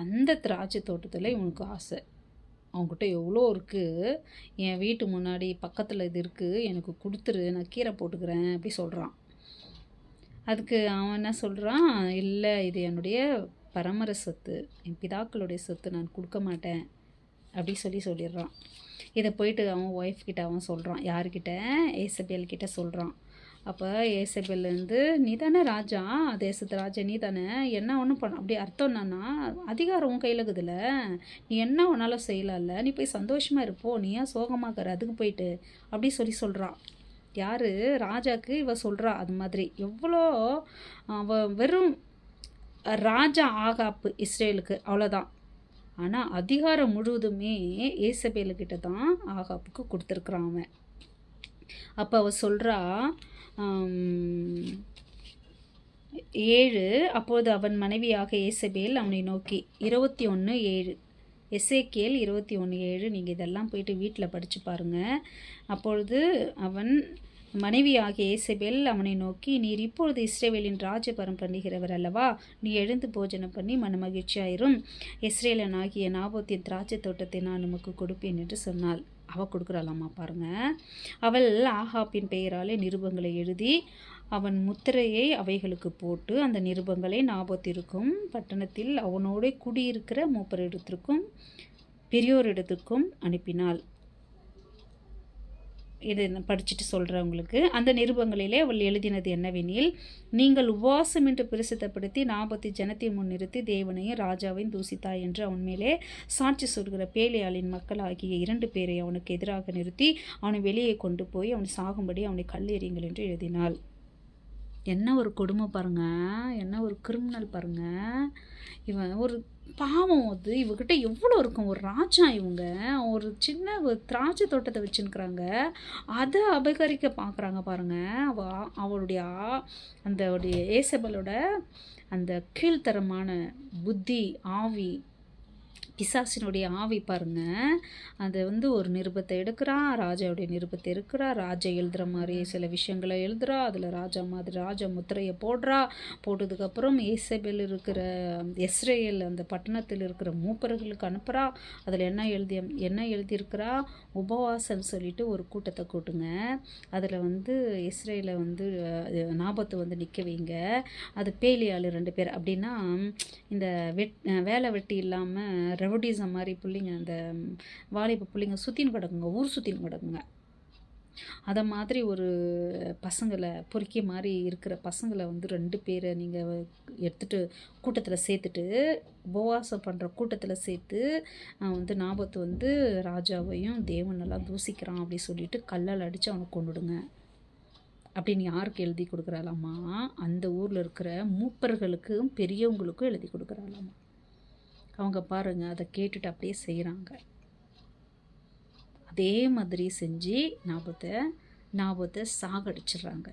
அந்த திராட்சை தோட்டத்தில் இவனுக்கு ஆசை. அவங்ககிட்ட எவ்வளோ இருக்குது, என் வீட்டு முன்னாடி பக்கத்தில் இது இருக்குது, எனக்கு கொடுத்துரு, நான் கீரை போட்டுக்கிறேன் அப்படி சொல்கிறான். அதுக்கு அவன் என்ன சொல்கிறான், இல்லை இது என்னுடைய பரமர சொத்து, என் பிதாக்களுடைய சொத்து, நான் கொடுக்க மாட்டேன் அப்படி சொல்லிடுறான். இதை போயிட்டு அவன் ஒய்ஃப் கிட்ட அவன் சொல்கிறான். யார்கிட்ட, ஏசபேல் கிட்ட சொல்கிறான். அப்போ ஏசபேல் நீ தானே ராஜா, தேசத்து ராஜா நீ தானே, என்ன ஒன்றும் பண்ண, அப்படி அர்த்தம் என்னன்னா அதிகாரம் உன் கையில் இருக்குதுல்ல, நீ என்ன ஒன்றாலும் செய்யலாம்ல, நீ போய் சந்தோஷமாக இருப்போ, நீ ஏன் சோகமாக்குற அதுக்கு போயிட்டு அப்படி சொல்கிறான். யார், ராஜாக்கு இவ சொல்கிறா. அது மாதிரி எவ்வளோ வெறும் ராஜா ஆகாப்பு இஸ்ரேலுக்கு, அவ்வளோதான். ஆனால் அதிகாரம் முழுவதுமே ஏசபேலுக்கிட்ட தான் ஆகாப்புக்கு கொடுத்துருக்குறான் அவன். அப்போ அவள் சொல்கிறா 7, அப்போது அவன் மனைவியாக ஏசபேல் அவனை நோக்கி 21:7 எசேக்கியேல் 21:7 நீங்கள் இதெல்லாம் போயிட்டு வீட்டில் படித்து பாருங்கள். அப்பொழுது அவன் மனைவியாகிய ஏசபேல் அவனை நோக்கி, நீர் இப்பொழுது இஸ்ரவேலின் ராஜபரம் பண்ணுகிறவர் அல்லவா, நீ எழுந்து போஜனம் பண்ணி மனமகிழ்ச்சியாயிரும், இஸ்ரேலனாகிய நாபோத்தின் திராட்சை தோட்டத்தை நான் உமக்கு கொடுப்பேன் என்று சொன்னாள். அவள் கொடுக்குறாளாம்மா பாருங்க. அவள் ஆகாப்பின் பெயராலே நிருபங்களை எழுதி அவன் முத்திரையை அவைகளுக்கு போட்டு அந்த நிருபங்களை நாபோத்திற்கும் பட்டணத்தில் அவனோட குடியிருக்கிற மூப்பரிடத்திற்கும் பெரியோரிடத்துக்கும் அனுப்பினாள். இது நான் படிச்சுட்டு சொல்கிறேன் உங்களுக்கு. அந்த நிருபங்களிலே அவள் எழுதினது என்னவெனில், நீங்கள் உபவாசம் என்று பிரசித்தப்படுத்தி நாபத்தி ஜனத்தை முன் நிறுத்தி தேவனையும் ராஜாவையும் தூசித்தாய் என்று அவன் மேலே சாட்சி சொல்கிற பேலியாளின் மக்கள் ஆகிய 2 பேரை அவனுக்கு எதிராக நிறுத்தி அவனை வெளியே கொண்டு போய் அவனை சாகும்படி அவனை கல்லெறியுங்கள் என்று எழுதினாள். என்ன ஒரு கொடுமை பாருங்க, என்ன ஒரு கிரிமினல் பாருங்க. இவன் ஒரு பாவம், அது இவகிட்ட எவ்வளோ இருக்கும். ஒரு ராஜா இவங்க, ஒரு சின்ன ஒரு திராட்சை தோட்டத்தை வச்சுருக்குறாங்க, அதை அபகரிக்க பார்க்குறாங்க பாருங்க. அவளுடைய அந்த ஏசபலோட அந்த கீழ்த்தரமான புத்தி ஆவி, பிசாசினுடைய ஆவி பாருங்க. அது ஒரு நிருபத்தை எடுக்கிறா, ராஜாவுடைய நிருபத்தை எடுக்கிறா, ராஜா எழுதுகிற மாதிரி சில விஷயங்களை எழுதுகிறா, அதில் ராஜா மாதிரி ராஜா முத்திரையை போடுறா. போட்டதுக்கப்புறம் ஏசபேல் இருக்கிற இஸ்ரேல் அந்த பட்டணத்தில் இருக்கிற மூப்பர்களுக்கு அனுப்புகிறா. அதில் என்ன எழுதியிருக்கிறா, உபவாசம் சொல்லிட்டு ஒரு கூட்டத்தை கூட்டுங்க, அதில் இஸ்ரேலை நாபத்தை நிற்க வைங்க, அது பேலியாள் 2 பேர். அப்படின்னா இந்த வேலை வெட்டி இல்லாமல் ரெவடிசம் மாதிரி பிள்ளைங்க, அந்த வாலிப பிள்ளைங்க சுற்றின்னு கிடக்குங்க, ஊர் சுற்றின்னு கிடக்குங்க. அதை மாதிரி ஒரு பசங்களை பொறுக்கி மாதிரி இருக்கிற பசங்களை 2 பேரை நீங்கள் எடுத்துகிட்டு கூட்டத்தில் சேர்த்துட்டு, உபவாசம் பண்ணுற கூட்டத்தில் சேர்த்து நாபத்து ராஜாவையும் தேவனெல்லாம் தூசிக்கிறான் அப்படி சொல்லிட்டு கல்லால் அடித்து அவனை கொண்டுடுங்க அப்படின்னு யாருக்கு எழுதி கொடுக்குறாளாமா? அந்த ஊரில் இருக்கிற மூப்பர்களுக்கும் பெரியவங்களுக்கும் எழுதி கொடுக்குறாளாமா. அவங்க பாருங்கள், அதை கேட்டுட்டு அப்படியே செய்கிறாங்க. அதே மாதிரி செஞ்சு நாபத்தை சாகடிச்சிடுறாங்க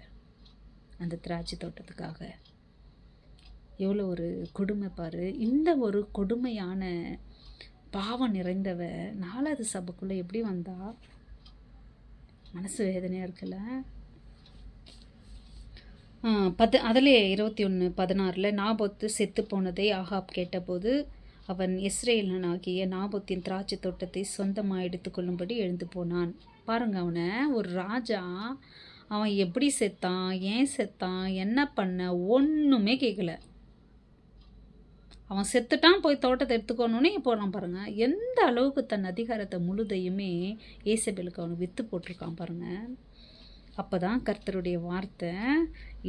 அந்த திராட்சை தோட்டத்துக்காக. எவ்வளோ ஒரு கொடுமை பாரு. இந்த ஒரு கொடுமையான பாவம் நிறைந்தவ 4வது சபைக்குள்ளே எப்படி வந்தா? மனசு வேதனையாக இருக்குல்ல. அதிலே 21:16 நாபோத்து செத்து போனதை ஆகாப் கேட்டபோது அவன் இஸ்ரேலனாகிய நாபோத்தின் திராட்சை தோட்டத்தை சொந்தமாக எடுத்துக்கொள்ளும்படி எழுந்து போனான். பாருங்க, அவனை ஒரு ராஜா, அவன் எப்படி செத்தான், ஏன் செத்தான், என்ன பண்ண, ஒன்றுமே கேட்கல. அவன் செத்துட்டான், போய் தோட்டத்தை எடுத்துக்கணுன்னே போகிறான் பாருங்க. எந்த அளவுக்கு தன் அதிகாரத்தை முழுதையுமே ஏசபேலுக்கு அவனுக்கு விற்று போட்டிருக்கான் பாருங்க. அப்போ தான் கர்த்தருடைய வார்த்தை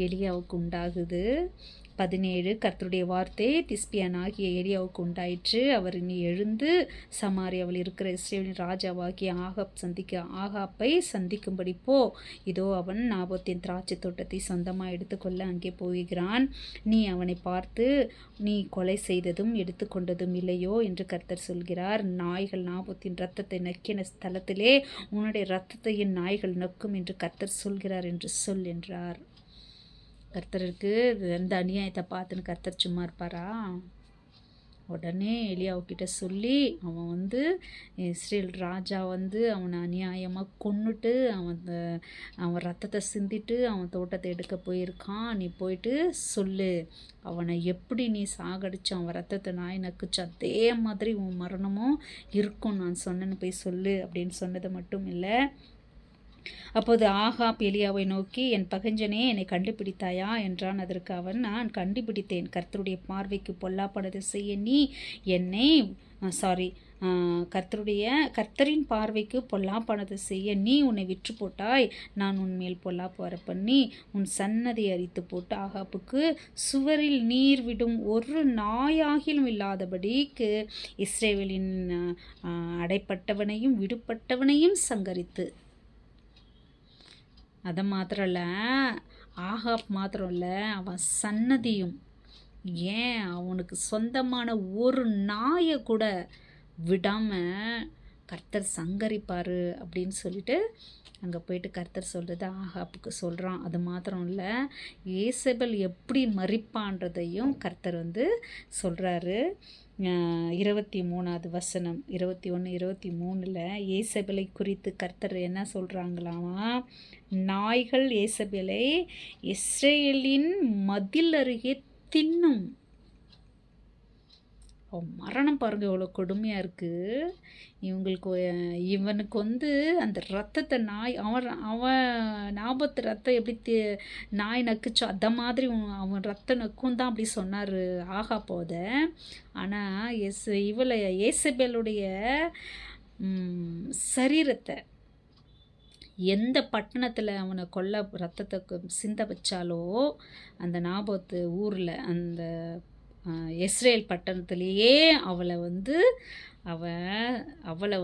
எலியாவுக்கு உண்டாகுது. 17 கர்த்தருடைய வார்த்தை திஸ்பியானாகிய எலியாவுக்கு உண்டாயிற்று. அவர் நீ எழுந்து சமாரியாவில் இருக்கிற இஸ்ரேலின் ராஜாவாகிய ஆகாப்பை சந்திக்கும்படி போ. இதோ அவன் நாபோத்தின் திராட்சை தோட்டத்தை சொந்தமாக எடுத்துக்கொள்ள அங்கே போகிறான். நீ அவனை பார்த்து நீ கொலை செய்ததும் எடுத்துக்கொண்டதும் இல்லையோ என்று கர்த்தர் சொல்கிறார். நாய்கள் நாபோத்தின் இரத்தத்தை நக்கின ஸ்தலத்திலே உன்னுடைய இரத்தத்தையும் நாய்கள் நக்கும் என்று கர்த்தர் சொல்கிறார் என்று சொல் என்றார். கர்த்தருக்கு இந்த அநியாயத்தை பார்த்துன்னு கர்த்தர் சும்மா இருப்பாரா? உடனே எலியாவுக்கிட்ட சொல்லி அவன் இஸ்ரேல் ராஜா அவனை அநியாயமாக கொன்னுட்டு அவன் ரத்தத்தை சிந்திட்டு அவன் தோட்டத்தை எடுக்க போயிருக்கான். நீ போயிட்டு சொல்லு, அவனை எப்படி நீ சாகடிச்சு அவன் ரத்தத்தை நாய் நக்குச்சு அதே மாதிரி உன் மரணமும் இருக்கும் நான் சொன்னேன்னு போய் சொல்லு அப்படின்னு சொன்னது மட்டும் இல்லை. அப்போது ஆகாப் எலியாவை நோக்கி, என் பகஞ்சனே, என்னை கண்டுபிடித்தாயா என்றான். அதற்கு அவன், நான் கண்டுபிடித்தேன். கர்த்தருடைய பார்வைக்கு பொல்லாப்பனதை செய்ய நீ என்னை கர்த்தரின் பார்வைக்கு பொல்லாப்பானதை செய்ய நீ உன்னை விற்று போட்டாய். நான் உன்மேல் பொல்லாப்பு வர பண்ணி உன் சன்னதி அரித்து போட்டு ஆகாப்புக்கு சுவரில் நீர் விடும் ஒரு நாயாகிலும் இல்லாதபடிக்கு இஸ்ரேலின் அடைப்பட்டவனையும் விடுபட்டவனையும் சங்கரித்து. அதை மாத்திரம் இல்லை, ஆகாப் மாத்திரம் இல்லை, அவன் சன்னதியும், ஏன் அவனுக்கு சொந்தமான ஒரு நாயை கூட விடாமல் கர்த்தர் சங்கரிப்பார் அப்படின்னு சொல்லிட்டு அங்கே போயிட்டு கர்த்தர் சொல்கிறது ஆகாப்புக்கு சொல்கிறான். அது மாத்திரம் இல்லை, ஏசபேல் எப்படி மரிப்பான்றதையும் கர்த்தர் சொல்கிறாரு. 23வது வசனம் 21-23 ஏசபேலை குறித்து கர்த்தர் என்ன சொல்கிறாங்களாமா? நாய்கள் ஏசபேலை இஸ்ரேலின் மதில் அருகே தின்னும். மரணம் பாருங்கள் எவ்வளோ கொடுமையாக இருக்குது. இவனுக்கு அந்த ரத்தத்தை அவன் நாபத்து ரத்தம் எப்படி நாய் நக்குச்சோ அந்த மாதிரி அவன் ரத்தம் நக்கும் தான் அப்படி சொன்னார் ஆகாப்போத. ஆனால் ஏசபேலுடைய சரீரத்தை எந்த பட்டணத்தில் அவனை கொல்ல ரத்தத்தை சிந்த வச்சாலோ அந்த நாபோத்து ஊரில் அந்த இஸ்ரேல் பட்டணத்திலேயே அவளை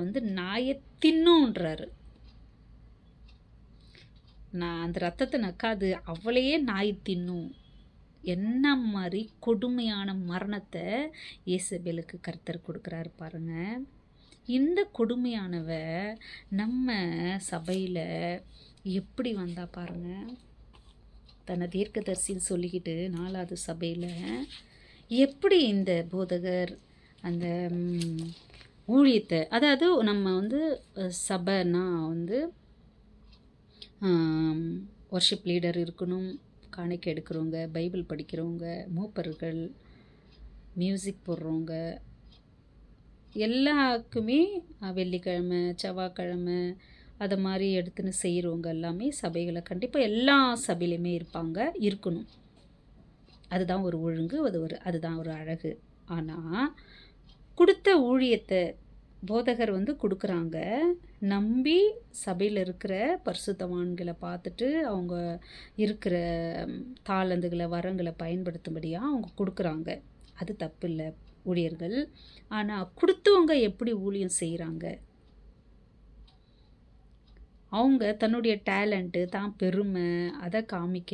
வந்து நாயை தின்னுன்றாரு. நான் அந்த ரத்தத்தை நக்காது, அவளையே நாய் தின்னும். என்ன மாதிரி கொடுமையான மரணத்தை ஏசபேலுக்கு கர்த்தர் கொடுக்குறாரு பாருங்க. இந்த கொடுமையானவ நம்ம சபையில் எப்படி வந்தா பாருங்க. தன்னை தீர்க்கதரிசின்னு சொல்லிக்கிட்டு 4வது சபையில் எப்படி இந்த போதகர் அந்த ஊழியத்தை, அதாவது நம்ம வந்து சபைனா வந்து வர்ஷிப் லீடர் இருக்கணும், காணிக்கை எடுக்கிறவங்க, பைபிள் படிக்கிறவங்க, மூப்பர்கள், மியூசிக் போடுறவங்க, எல்லாருக்குமே வெள்ளிக்கிழமை செவ்வாய்க்கிழமை அதை மாதிரி எடுத்துன்னு செய்கிறவங்க எல்லாமே சபைகளை கண்டிப்பாக எல்லா சபையிலையுமே இருக்கணும். அதுதான் ஒரு ஒழுங்கு, அதுதான் ஒரு அழகு. ஆனால் கொடுத்த ஊழியத்தை போதகர் வந்து கொடுக்குறாங்க, நம்பி சபையில் இருக்கிற பரிசுத்தவான்களை பார்த்துட்டு அவங்க இருக்கிற தாளந்துகளை வரங்களை பயன்படுத்தும்படியாக அவங்க கொடுக்குறாங்க. அது தப்பு இல்லை ஊழியர்கள். ஆனால் கொடுத்தவங்க எப்படி ஊழியம் செய்கிறாங்க? அவங்க தன்னுடைய டேலண்ட்டு தான் பெருமை அதை காமிக்க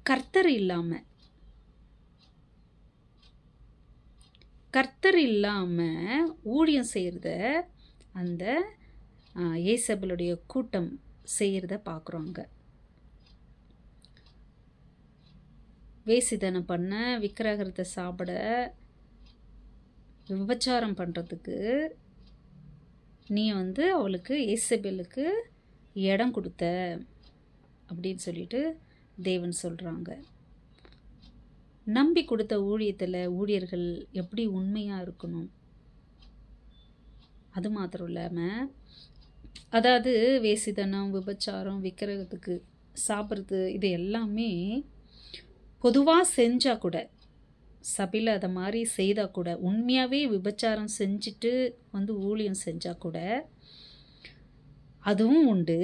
கர்த்தர் இல்லாமல் ஊழியம் செய்கிறத அந்த ஏசபேலுடைய கூட்டம் செய்கிறத பார்க்குறோங்க. வேசித்தனம் பண்ண, விக்கிரகத்தை சாப்பிட, விபச்சாரம் பண்ணுறதுக்கு நீ வந்து அவளுக்கு ஏசபேலுக்கு இடம் கொடுத்த அப்படின்னு சொல்லிட்டு தேவன் சொல்கிறாங்க. நம்பி கொடுத்த ஊழியத்தில் ஊழியர்கள் எப்படி உண்மையாக இருக்கணும்? அது மாத்திரம் இல்லாமல், அதாவது வேசித்தனம், விபச்சாரம், விக்கிரகத்துக்கு சாப்பிட்றது, இது எல்லாமே பொதுவாக செஞ்சால் கூட, சபையில் அதை மாதிரி செய்தால் கூட, உண்மையாகவே விபச்சாரம் செஞ்சுட்டு வந்து ஊழியம் செஞ்சால் கூட அதுவும் உண்டு.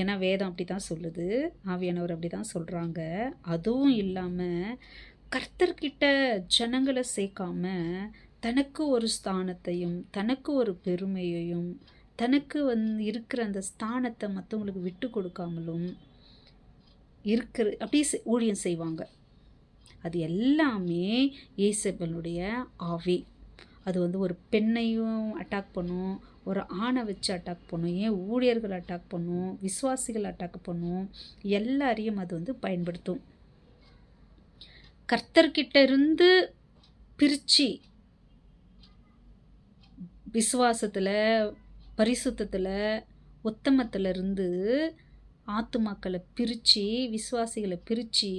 ஏன்னா வேதம் அப்படி தான் சொல்லுது, ஆவியானவர் அப்படி தான் சொல்கிறாங்க. அதுவும் இல்லாமல் கர்த்தர்கிட்ட ஜனங்களை சேர்க்காம தனக்கு ஒரு ஸ்தானத்தையும் தனக்கு ஒரு பெருமையையும் தனக்கு இருக்கிற அந்த ஸ்தானத்தை மற்றவங்களுக்கு விட்டு கொடுக்காமலும் அப்படி ஊழியம் செய்வாங்க. அது எல்லாமே ஏசபேலுடைய ஆவி. அது வந்து ஒரு பெண்ணையும் அட்டாக் பண்ணும், ஒரு ஆணை வச்சு அட்டாக் பண்ணும், ஏன் ஊழியர்கள் அட்டாக் பண்ணும், விசுவாசிகள் அட்டாக் பண்ணும், எல்லாரையும் அது வந்து பயன்படுத்தும். கர்த்தர்கிட்ட இருந்து பிரித்து விசுவாசத்தில், பரிசுத்தத்தில், உத்தமத்தில் இருந்து ஆத்துமாக்களை பிரித்து, விசுவாசிகளை பிரித்து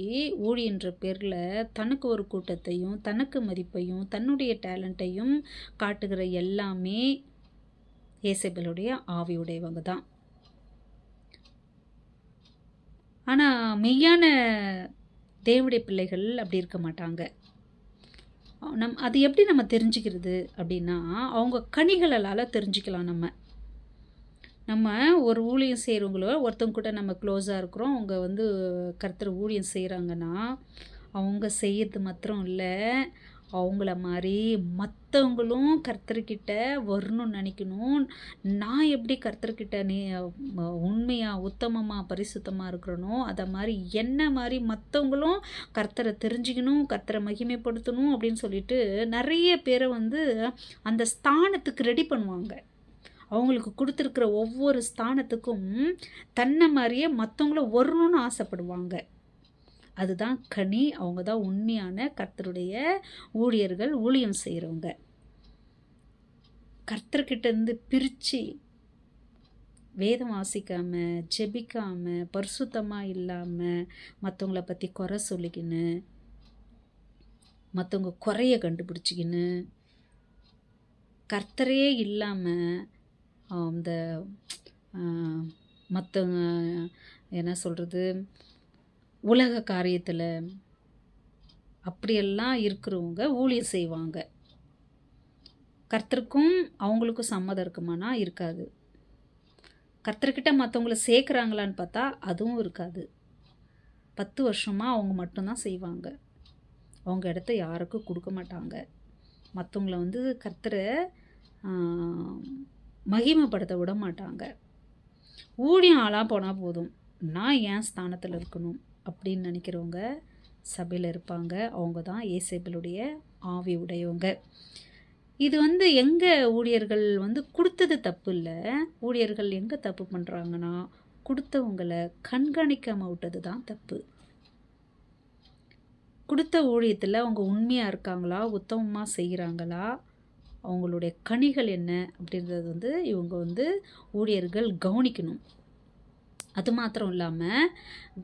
ஊழியன்ற பேரில் தனக்கு ஒரு கூட்டத்தையும் தனக்கு மதிப்பையும் தன்னுடைய டேலண்ட்டையும் காட்டுகிற எல்லாமே ஏசபேலுடைய ஆவியுடையவங்க தான். ஆனால் மெய்யான தேவனுடைய பிள்ளைகள் அப்படி இருக்க மாட்டாங்க. அது எப்படி நம்ம தெரிஞ்சுக்கிறது அப்படின்னா, அவங்க கனிகளால் தெரிஞ்சுக்கலாம். நம்ம ஒரு ஊழியம் செய்கிறவங்களோ ஒருத்தவங்க கூட நம்ம க்ளோஸாக இருக்கிறோம், அவங்க வந்து கர்த்தர் ஊழியம் செய்கிறாங்கன்னா, அவங்க செய்யறது மாத்திரம் இல்லை, அவங்கள மாதிரி மற்றவங்களும் கர்த்தர்கிட்ட வரணும்னு நினைக்கணும். நான் எப்படி கர்த்தர்கிட்ட உண்மையாக உத்தமமாக பரிசுத்தமாக இருக்கிறனோ, அதை மாதிரி என்ன மாதிரி மற்றவங்களும் கர்த்தரை தெரிஞ்சுக்கணும், கர்த்தரை மகிமைப்படுத்தணும் அப்படின்னு சொல்லிட்டு நிறைய பேரை வந்து அந்த ஸ்தானத்துக்கு ரெடி பண்ணுவாங்க. அவங்களுக்கு கொடுத்துருக்கிற ஒவ்வொரு ஸ்தானத்துக்கும் தன்னை மாதிரியே மற்றவங்களும் வரணும்னு ஆசைப்படுவாங்க. அதுதான் கனி. அவங்க தான் உண்மையான கர்த்தருடைய ஊழியர்கள், ஊழியம் செய்கிறவங்க. கர்த்தர்கிட்டேருந்து பிரித்து வேதம் வாசிக்காமல், ஜெபிக்காமல், பரிசுத்தமாக இல்லாமல், மற்றவங்கள பற்றி குறை சொல்லிக்கின்னு, மற்றவங்க குறைய கண்டுபிடிச்சிக்கின்னு, கர்த்தரே இல்லாமல் அந்த மற்றவங்க என்ன சொல்கிறது, உலக காரியத்தில் அப்படியெல்லாம் இருக்கிறவங்க ஊழியம் செய்வாங்க. கர்த்தருக்கும் அவங்களுக்கும் சம்மதம் இருக்குமானா இருக்காது. கர்த்தர்கிட்ட மற்றவங்கள சேர்க்குறாங்களான்னு பார்த்தா அதுவும் இருக்காது. 10 வருஷமாக அவங்க மட்டும்தான் செய்வாங்க. அவங்க இடத்த யாருக்கும் கொடுக்க மாட்டாங்க. மற்றவங்கள வந்து கர்த்தரை மகிமைப்படுத்த விட மாட்டாங்க. ஊழியம் ஆளாக போனால் போதும், நான் என் ஸ்தானத்தில் இருக்கணும் அப்படின்னு நினைக்கிறவங்க சபையில் இருப்பாங்க. அவங்க தான் இயேசேபேலுடைய ஆவி உடையவங்க. இது வந்து எங்கே ஊழியர்கள் வந்து கொடுத்தது தப்பு இல்லை. ஊழியர்கள் எங்கே தப்பு பண்ணுறாங்கன்னா, கொடுத்தவங்களை கண்காணிக்காமல் விட்டது தான் தப்பு. கொடுத்த ஊழியத்தில் அவங்க உண்மையாக இருக்காங்களா, உத்தமமாக செய்கிறாங்களா, அவங்களுடைய கனிகள் என்ன அப்படின்றது வந்து இவங்க வந்து ஊழியர்கள் கவனிக்கணும். அது மாத்திரம் இல்லாமல்,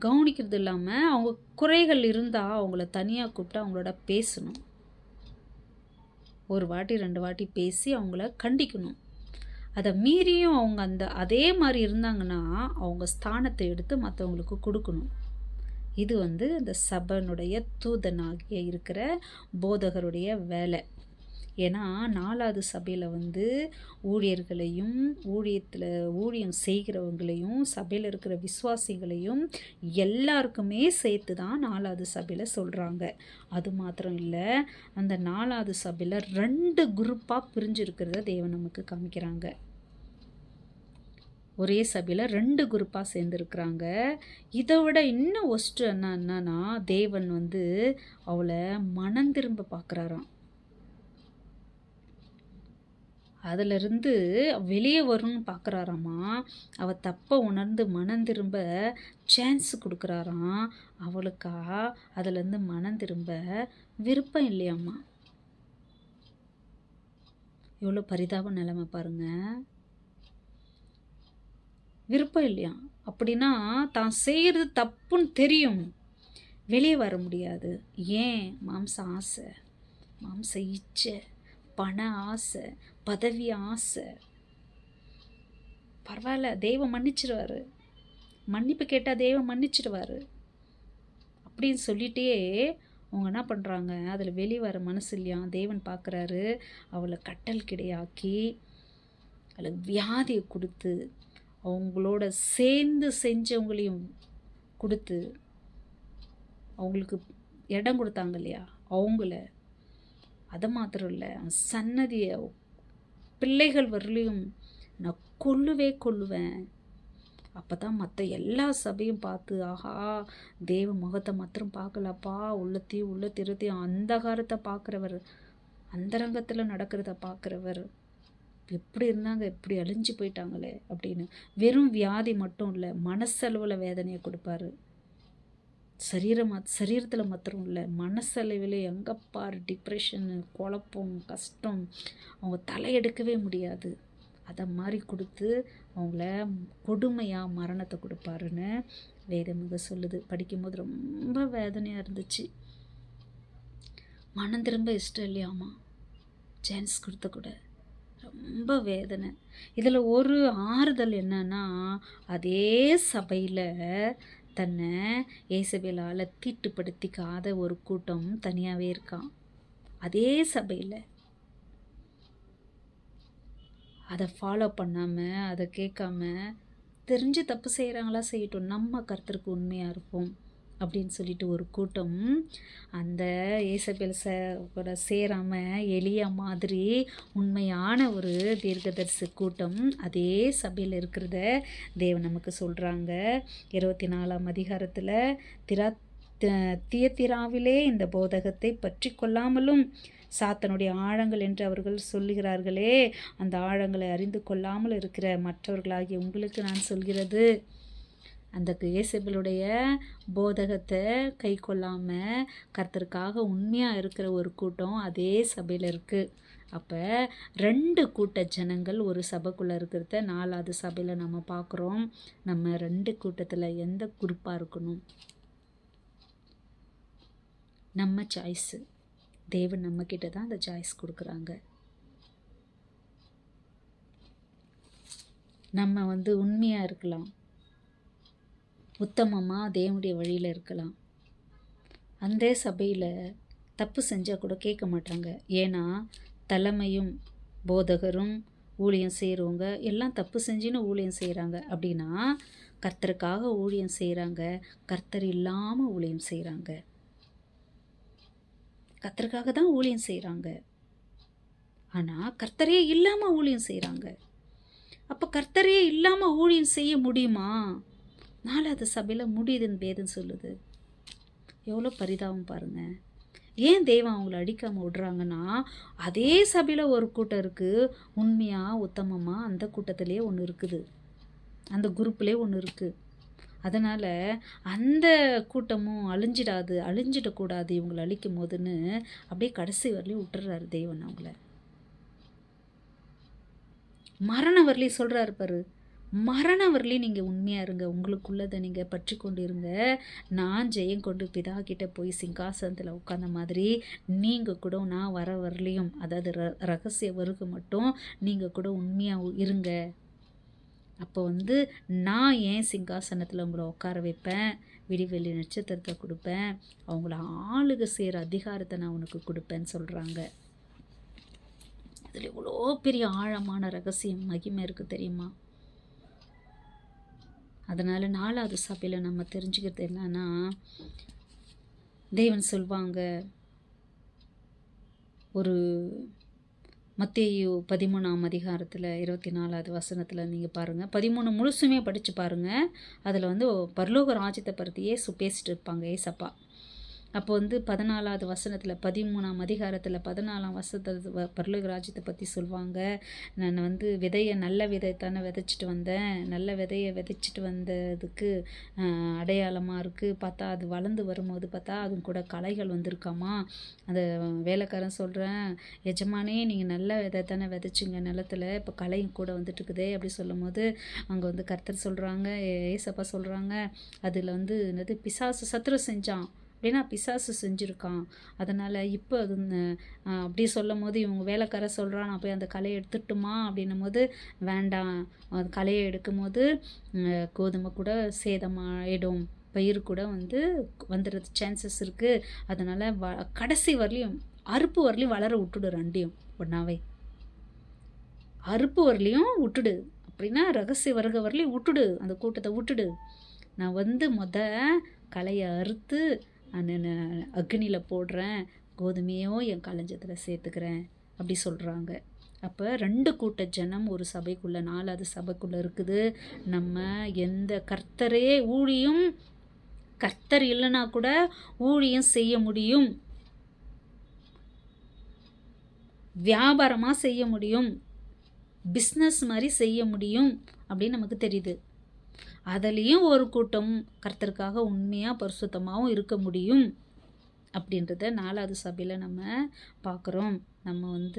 கவனிக்கிறது இல்லாமல் அவங்க குறைகள் இருந்தால் அவங்கள தனியாக கூப்பிட்டு அவங்களோட பேசணும். ஒரு வாட்டி 2 வாட்டி பேசி அவங்கள கண்டிக்கணும். அதை மீறியும் அவங்க அதே மாதிரி இருந்தாங்கன்னா அவங்க ஸ்தானத்தை எடுத்து மற்றவங்களுக்கு கொடுக்கணும். இது வந்து இந்த சபனுடைய தூதனாகிய இருக்கிற போதகருடைய வேலை. ஏன்னா 4வது சபையில் வந்து ஊழியர்களையும் ஊழியம் செய்கிறவங்களையும் சபையில் இருக்கிற விசுவாசிகளையும் எல்லாருக்குமே சேர்த்து தான் 4வது சபையில் சொல்கிறாங்க. அது மாத்திரம் இல்லை, அந்த 4வது சபையில் 2 குரூப்பாக பிரிஞ்சிருக்கிறத தேவன் நமக்கு காமிக்கிறாங்க. ஒரே சபையில் 2 குரூப்பாக சேர்ந்துருக்குறாங்க. இதை விட இன்னும் ஒஸ்ட்டு என்னன்னா, தேவன் வந்து அவளை மனம் திரும்ப பார்க்குறாராம். அதிலிருந்து வெளியே வரும்னு பார்க்குறாராம்மா. அவள் தப்பை உணர்ந்து மனம் திரும்ப சான்ஸ் கொடுக்குறாராம். அவளுக்கா அதுலேருந்து மனம் திரும்ப விருப்பம் இல்லையாம்மா. எவ்வளோ பரிதாப நிலைமை பாருங்க. விருப்பம் இல்லையா. அப்படின்னா தான் செய்கிறது தப்புன்னு தெரியும், வெளியே வர முடியாது. ஏன்? மாம்ச ஆசை, மாம்ச இச்சை, பண ஆசை, பதவி ஆசை. பரவாயில்ல, தெய்வம் மன்னிச்சிடுவார், மன்னிப்பு கேட்டால் தெய்வம் மன்னிச்சிடுவார் அப்படின்னு சொல்லிட்டே அவங்க என்ன பண்ணுறாங்க, அதில் வெளியே வர மனசு இல்லையா. தேவன் பார்க்குறாரு, அவளை கட்டல் கிடையாக்கி அவளுக்கு வியாதியை கொடுத்து அவங்களோட சேர்ந்து செஞ்சவங்களையும் கொடுத்து அவங்களுக்கு இடம் கொடுத்தாங்க இல்லையா அவங்கள. அதை மாத்திரம் இல்லை, சன்னதியை பிள்ளைகள் வரலையும் நான் கொல்லுவேன். அப்போ தான் மற்ற எல்லா சபையும் பார்த்து, ஆஹா தேவ முகத்தை மாத்திரம் பார்க்கலப்பா, உள்ளத்தையும் உள்ளத்திரத்தையும் அந்தகாரத்தை பார்க்குறவர், அந்தரங்கத்தில் நடக்கிறத பார்க்குறவர், எப்படி இருந்தாங்க, எப்படி அழிஞ்சு போயிட்டாங்களே அப்படின்னு. வெறும் வியாதி மட்டும் இல்லை, மனசளவில் வேதனையை கொடுப்பாரு. சரீரத்தில் மாத்திரம் இல்லை, மனசளவில் எங்கே பாரு டிப்ரெஷனு, குழப்பம், கஷ்டம், அவங்க தலையெடுக்கவே முடியாது. அதை மாதிரி கொடுத்து அவங்கள கொடுமையாக மரணத்தை கொடுப்பாருன்னு வேதமிக சொல்லுது. படிக்கும்போது ரொம்ப வேதனையாக இருந்துச்சு. மனம் திரும்ப இஷ்டம் இல்லையாமா, சான்ஸ் கொடுத்த கூட ரொம்ப வேதனை. இதில் ஒரு ஆறுதல் என்னன்னா, அதே சபையில் தன்னை இயேசபேலால் தீட்டுப்படுத்திக்காத ஒரு கூட்டம் தனியாகவே இருக்கான். அதே சபையில் அதை ஃபாலோ பண்ணாமல், அதை கேட்காம, தெரிஞ்சு தப்பு செய்கிறாங்களா செய்யட்டும், நம்ம கர்த்தருக்கு உண்மையாக இருப்போம் அப்படின்னு சொல்லிட்டு ஒரு கூட்டம் அந்த இயேசபேல் கூட சேராமல் எலியா மாதிரி உண்மையான ஒரு தீர்க்கதரிசி கூட்டம் அதே சபையில் இருக்கிறத தேவன் நமக்கு சொல்கிறாங்க. 24ஆம் அதிகாரத்தில் தியத்திராவிலே இந்த போதகத்தை பற்றி கொள்ளாமலும் சாத்தனுடைய ஆழங்கள் என்று அவர்கள் சொல்லுகிறார்களே, அந்த ஆழங்களை அறிந்து கொள்ளாமல் இருக்கிற மற்றவர்களாகிய உங்களுக்கு நான் சொல்கிறது, அந்த இயேசபேலுடைய போதகத்தை கை கொள்ளாமல் கர்த்தருக்காக உண்மையாக இருக்கிற ஒரு கூட்டம் அதே சபையில் இருக்குது. அப்போ 2 கூட்ட ஜனங்கள் ஒரு சபைக்குள்ளே இருக்கிறத 4வது சபையில் நம்ம பார்க்குறோம். நம்ம 2 கூட்டத்தில் எந்த குரூப்பாக இருக்கணும்? நம்ம சாய்ஸு. தேவன் நம்மக்கிட்ட தான் அந்த சாய்ஸ் கொடுக்குறாங்க. நம்ம உண்மையாக இருக்கலாம், உத்தமமாக தேவனுடைய வழியில் இருக்கலாம். அந்த சபையில் தப்பு செஞ்சால் கூட கேட்க மாட்டாங்க. ஏன்னா தலைமையும் போதகரும் ஊழியம் செய்கிறவங்க எல்லாம் தப்பு செஞ்சுன்னு ஊழியம் செய்கிறாங்க அப்படின்னா, கர்த்தருக்காக ஊழியம் செய்கிறாங்க, கர்த்தர் இல்லாமல் ஊழியம் செய்கிறாங்க. கர்த்தருக்காக தான் ஊழியம் செய்கிறாங்க, ஆனால் கர்த்தரே இல்லாமல் ஊழியம் செய்கிறாங்க. அப்போ கர்த்தரே இல்லாமல் ஊழியம் செய்ய முடியுமா? 4வது சபையில் முடியுதுன்னு வேதம் சொல்லுது. எவ்வளோ பரிதாபம் பாருங்கள். ஏன் தெய்வம் அவங்கள அடிக்காமல் விடுறாங்கன்னா, அதே சபையில் ஒரு கூட்டம் இருக்குது, உண்மையாக உத்தமமாக அந்த கூட்டத்திலே ஒன்று இருக்குது, அந்த குரூப்லேயே ஒன்று இருக்குது. அதனால் அந்த கூட்டமும் அழிஞ்சிடக்கூடாது இவங்களை அழிக்கும் போதுன்னு அப்படியே கடைசி வரலையும் விட்டுறாரு தெய்வன் அவங்கள. மரண வரலையும் சொல்கிறாரு பாரு, மரண வரலையும் நீங்கள் உண்மையாக இருங்க, உங்களுக்குள்ளதை நீங்கள் பற்றி கொண்டு இருங்க. நான் ஜெயம் கொண்டு பிதா கிட்ட போய் சிங்காசனத்தில் உட்காந்த மாதிரி நீங்கள் கூட நான் வர வரலையும், அதாவது ரகசிய வருகை மட்டும் நீங்கள் கூட உண்மையாக இருங்க. அப்போ நான் ஏன் சிங்காசனத்தில் உங்களை உட்கார வைப்பேன், விடிவெள்ளி நட்சத்திரத்தை கொடுப்பேன், அவங்கள ஆளுக செய்கிற அதிகாரத்தை நான் உனக்கு கொடுப்பேன்னு சொல்கிறாங்க. அதில் இவ்வளோ பெரிய ஆழமான ரகசியம் மகிமை இருக்குது தெரியுமா? அதனால் 4வது சபையில் நம்ம தெரிஞ்சுக்கிறது என்னன்னா, தேவன் சொல்வாங்க, ஒரு மத்தேயு 13ஆம் அதிகாரத்தில் 24வது வசனத்தில் நீங்கள் பாருங்கள், 13 முழுசுமே படித்து பாருங்கள். அதில் பரலோக ராஜ்யத்தை பற்றி இயேசு பேசிட்டு இருப்பாங்க, ஏசப்பா. அப்போ 14வது வசனத்தில் 13ஆம் அதிகாரத்தில் 14ஆம் வசனத்தில் பரலோக ராஜ்யத்தை பற்றி சொல்லுவாங்க. நான் விதையை நல்ல விதைத்தானே விதைச்சிட்டு வந்தேன், நல்ல விதையை விதைச்சிட்டு வந்ததுக்கு அடையாளமாக இருக்குது. பார்த்தா அது வளர்ந்து வரும்போது பார்த்தா அது கூட களைகள் வந்திருக்காமா. அந்த வேலைக்காரன் சொல்கிறேன், எஜமானே நீங்கள் நல்ல விதைத்தானே விதைச்சிங்க நிலத்தில், இப்போ களையும் கூட வந்துட்டு இருக்குதே அப்படி சொல்லும் போது அங்கே கர்த்தர் சொல்கிறாங்க, ஏசப்பா சொல்கிறாங்க, அதில் என்னது பிசாசு சத்துரு செஞ்சான் அப்படின்னா பிசாசு செஞ்சுருக்கான். அதனால் இப்போ அது அப்படி சொல்லும் போது இவங்க வேலைக்கார சொல்கிறான், நான் போய் அந்த கலையை எடுத்துட்டுமா அப்படின்னும் போது வேண்டாம், அந்த கலையை எடுக்கும் போது கோதுமை கூட சேதமாயிடும், பயிர் கூட வந்துடுறது சான்சஸ் இருக்குது. அதனால் கடைசி வரலையும் அறுப்பு வரலையும் வளர விட்டுடு, ரெண்டையும் ஒன்றாவே அறுப்பு வரலையும் விட்டுடு. அப்படின்னா ரகசிய வருகை வரலையும் விட்டுடு, அந்த கூட்டத்தை விட்டுடு. நான் கலையை அறுத்து அக்னியில் போடுறேன், கோதுமையோ என் களஞ்சத்தில் சேர்த்துக்கிறேன் அப்படி சொல்கிறாங்க. அப்போ 2 கூட்ட ஜனம் ஒரு சபைக்குள்ளே 4வது சபைக்குள்ளே இருக்குது. நம்ம எந்த கர்த்தரே ஊழியம், கர்த்தர் இல்லைன்னா கூட ஊழியம் செய்ய முடியும், வியாபாரமாக செய்ய முடியும், பிஸ்னஸ் மாதிரி செய்ய முடியும் அப்படின்னு நமக்கு தெரியுது. அதுலேயும் ஒரு கூட்டம் கர்த்தருக்காக உண்மையாக பரிசுத்தமாகவும் இருக்க முடியும் அப்படின்றத 4வது சபையில் நம்ம பார்க்குறோம். நம்ம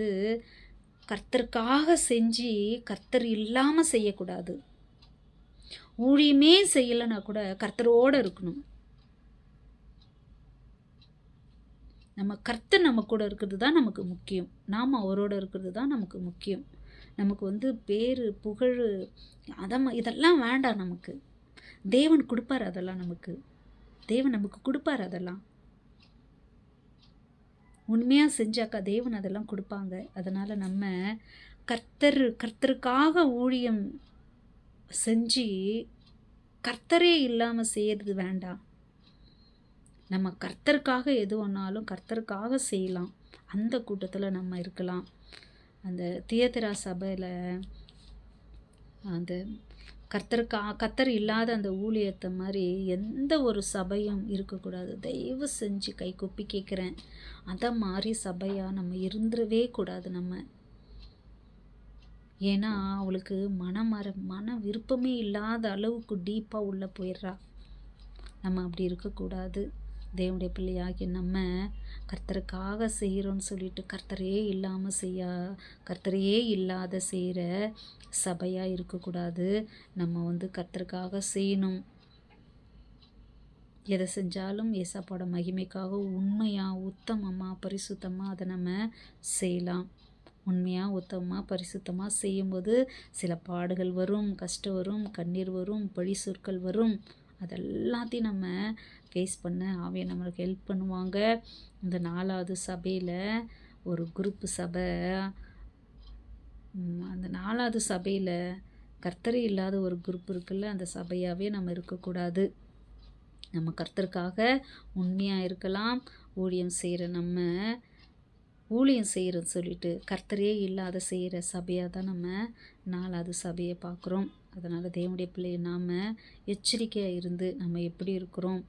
கர்த்தருக்காக செஞ்சு கர்த்தர் இல்லாமல் செய்யக்கூடாது. ஊழியமே செய்யலைன்னா கூட கர்த்தரோடு இருக்கணும். நம்ம கர்த்தர் நம்ம கூட இருக்கிறது தான் நமக்கு முக்கியம், நாம் அவரோட இருக்கிறது தான் நமக்கு முக்கியம். நமக்கு பேர் புகழ் இதெல்லாம் வேண்டாம். நமக்கு தேவன் கொடுப்பார், அதெல்லாம் தேவன் நமக்கு கொடுப்பார். அதெல்லாம் உண்மையாக செஞ்சாக்கா தேவன் அதெல்லாம் கொடுப்பாங்க. அதனால் நம்ம கர்த்தருக்காக ஊழியம் செஞ்சு கர்த்தரே இல்லாமல் செய்யறது வேண்டாம். நம்ம கர்த்தருக்காக எது ஒன்றாலும் கர்த்தருக்காக செய்யலாம், அந்த கூட்டத்தில் நம்ம இருக்கலாம். அந்த தியேத்திரா சபையில் அந்த கர்த்தர் இல்லாத அந்த ஊழியத்தை மாதிரி எந்த ஒரு சபையும் இருக்கக்கூடாது. தயவு செஞ்சு கை கொப்பி கேட்குறேன், அதை மாதிரி சபையாக நம்ம இருந்துடவே கூடாது. ஏன்னா அவளுக்கு மன விருப்பமே இல்லாத அளவுக்கு டீப்பாக உள்ளே போயிடுறா. நம்ம அப்படி இருக்கக்கூடாது. தேவனுடைய பிள்ளையாகி நம்ம கர்த்தருக்காக செய்கிறோன்னு சொல்லிட்டு கர்த்தரையே இல்லாத செய்கிற சபையாக இருக்கக்கூடாது. நம்ம கர்த்தருக்காக செய்யணும். எதை செஞ்சாலும் ஏசப்பாவோட மகிமைக்காக உண்மையாக உத்தமமாக பரிசுத்தமாக அதை நம்ம செய்யலாம். உண்மையாக உத்தமமாக பரிசுத்தமாக செய்யும்போது சில பாடுகள் வரும், கஷ்டம் வரும், கண்ணீர் வரும், பழி சொற்கள் வரும். அதெல்லாத்தையும் நம்ம ஃபேஸ் பண்ண ஆவியை நம்மளுக்கு ஹெல்ப் பண்ணுவாங்க. இந்த 4வது சபையில் ஒரு குரூப்பு சபை அந்த 4வது சபையில் கர்த்தரே இல்லாத ஒரு குரூப் இருக்குல்ல, அந்த சபையாகவே நம்ம இருக்கக்கூடாது. நம்ம கர்த்தருக்காக உண்மையாக இருக்கலாம். ஊழியம் செய்கிற நம்ம ஊழியம் செய்கிறோன்னு சொல்லிட்டு கர்த்தரே இல்லாத செய்கிற சபையாக தான் நம்ம 4வது சபையை பார்க்குறோம். அதனால் தேவனுடைய பிள்ளையை நாம் எச்சரிக்கையாக இருந்து நம்ம எப்படி இருக்கிறோம்,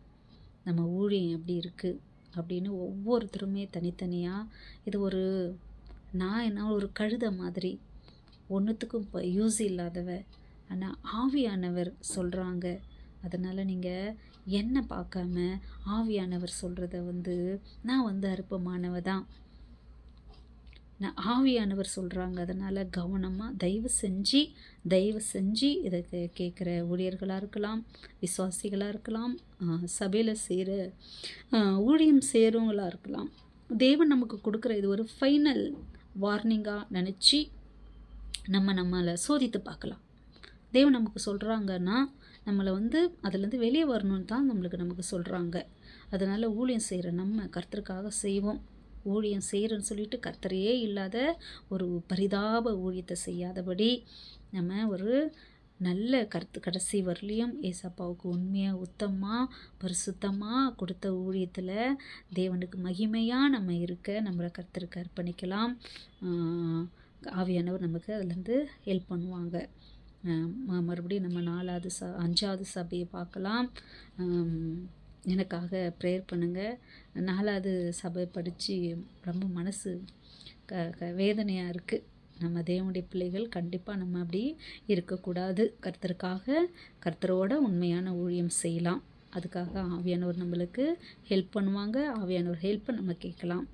நம்ம ஊழியம் எப்படி இருக்குது அப்படின்னு ஒவ்வொருத்தருமே தனித்தனியாக இது நான் என்ன ஒரு கழுதை மாதிரி ஒன்றுத்துக்கும் இப்போ யூஸ் இல்லாதவ, ஆனால் ஆவியானவர் சொல்கிறாங்க. அதனால் நீங்கள் என்ன பார்க்காம ஆவியானவர் சொல்கிறத நான் அற்பமானவ தான், நான் ஆவியானவர் சொல்கிறாங்க. அதனால் கவனமாக தயவு செஞ்சு இதை கேட்குற ஊழியர்களாக இருக்கலாம், விசுவாசிகளாக இருக்கலாம், சபையில் செய்கிற ஊழியம் செய்கிறவங்களாக இருக்கலாம். தேவன் நமக்கு கொடுக்குற இது ஒரு ஃபைனல் வார்னிங்காக நினச்சி நம்மளை சோதித்து பார்க்கலாம். தேவன் நமக்கு சொல்கிறாங்கன்னா நம்மளை அதுலேருந்து வெளியே வரணும்னு தான் நமக்கு சொல்கிறாங்க. அதனால் ஊழியம் செய்கிற நம்ம கர்த்தருக்காக செய்வோம். ஊழியம் செய்கிறேன்னு சொல்லிட்டு கர்த்தரையே இல்லாத ஒரு பரிதாப ஊழியத்தை செய்யாதபடி நம்ம ஒரு நல்ல கடைசி வரலையும் ஏசப்பாவுக்கு உண்மையாக உத்தமாக பரிசுத்தமாக கொடுத்த ஊழியத்தில் தேவனுக்கு மகிமையாக நம்ம இருக்க நம்மளை கர்த்தருக்கு அர்ப்பணிக்கலாம். ஆவியானவர் நமக்கு அதுலேருந்து ஹெல்ப் பண்ணுவாங்க. மறுபடியும் நம்ம 5வது சபையை பார்க்கலாம். எனக்காக ப்ரேயர் பண்ணுங்கள். 4வது சபை படித்து ரொம்ப மனசு வேதனையாக இருக்குது. நம்ம தேவனுடைய பிள்ளைகள் கண்டிப்பாக நம்ம அப்படி இருக்கக்கூடாது. கர்த்தரோட உண்மையான ஊழியம் செய்யலாம். அதுக்காக ஆவியானவர் நம்மளுக்கு ஹெல்ப் பண்ணுவாங்க. ஆவியானவர் ஹெல்ப்பை நம்ம கேட்கலாம்.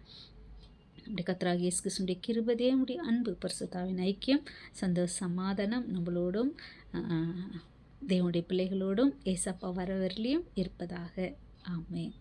அப்படி கர்த்தராகிய இயேசு கிறிஸ்துவின் கிருபை, தேவனுடைய அன்பு, பரிசுத்தாவின் ஐக்கியம், சந்தோஷ சமாதானம் நம்மளோடும் தேவனுடைய பிள்ளைகளோடும் ஏசப்பா வரவரிலையும் இருப்பதாக. ஆமென்.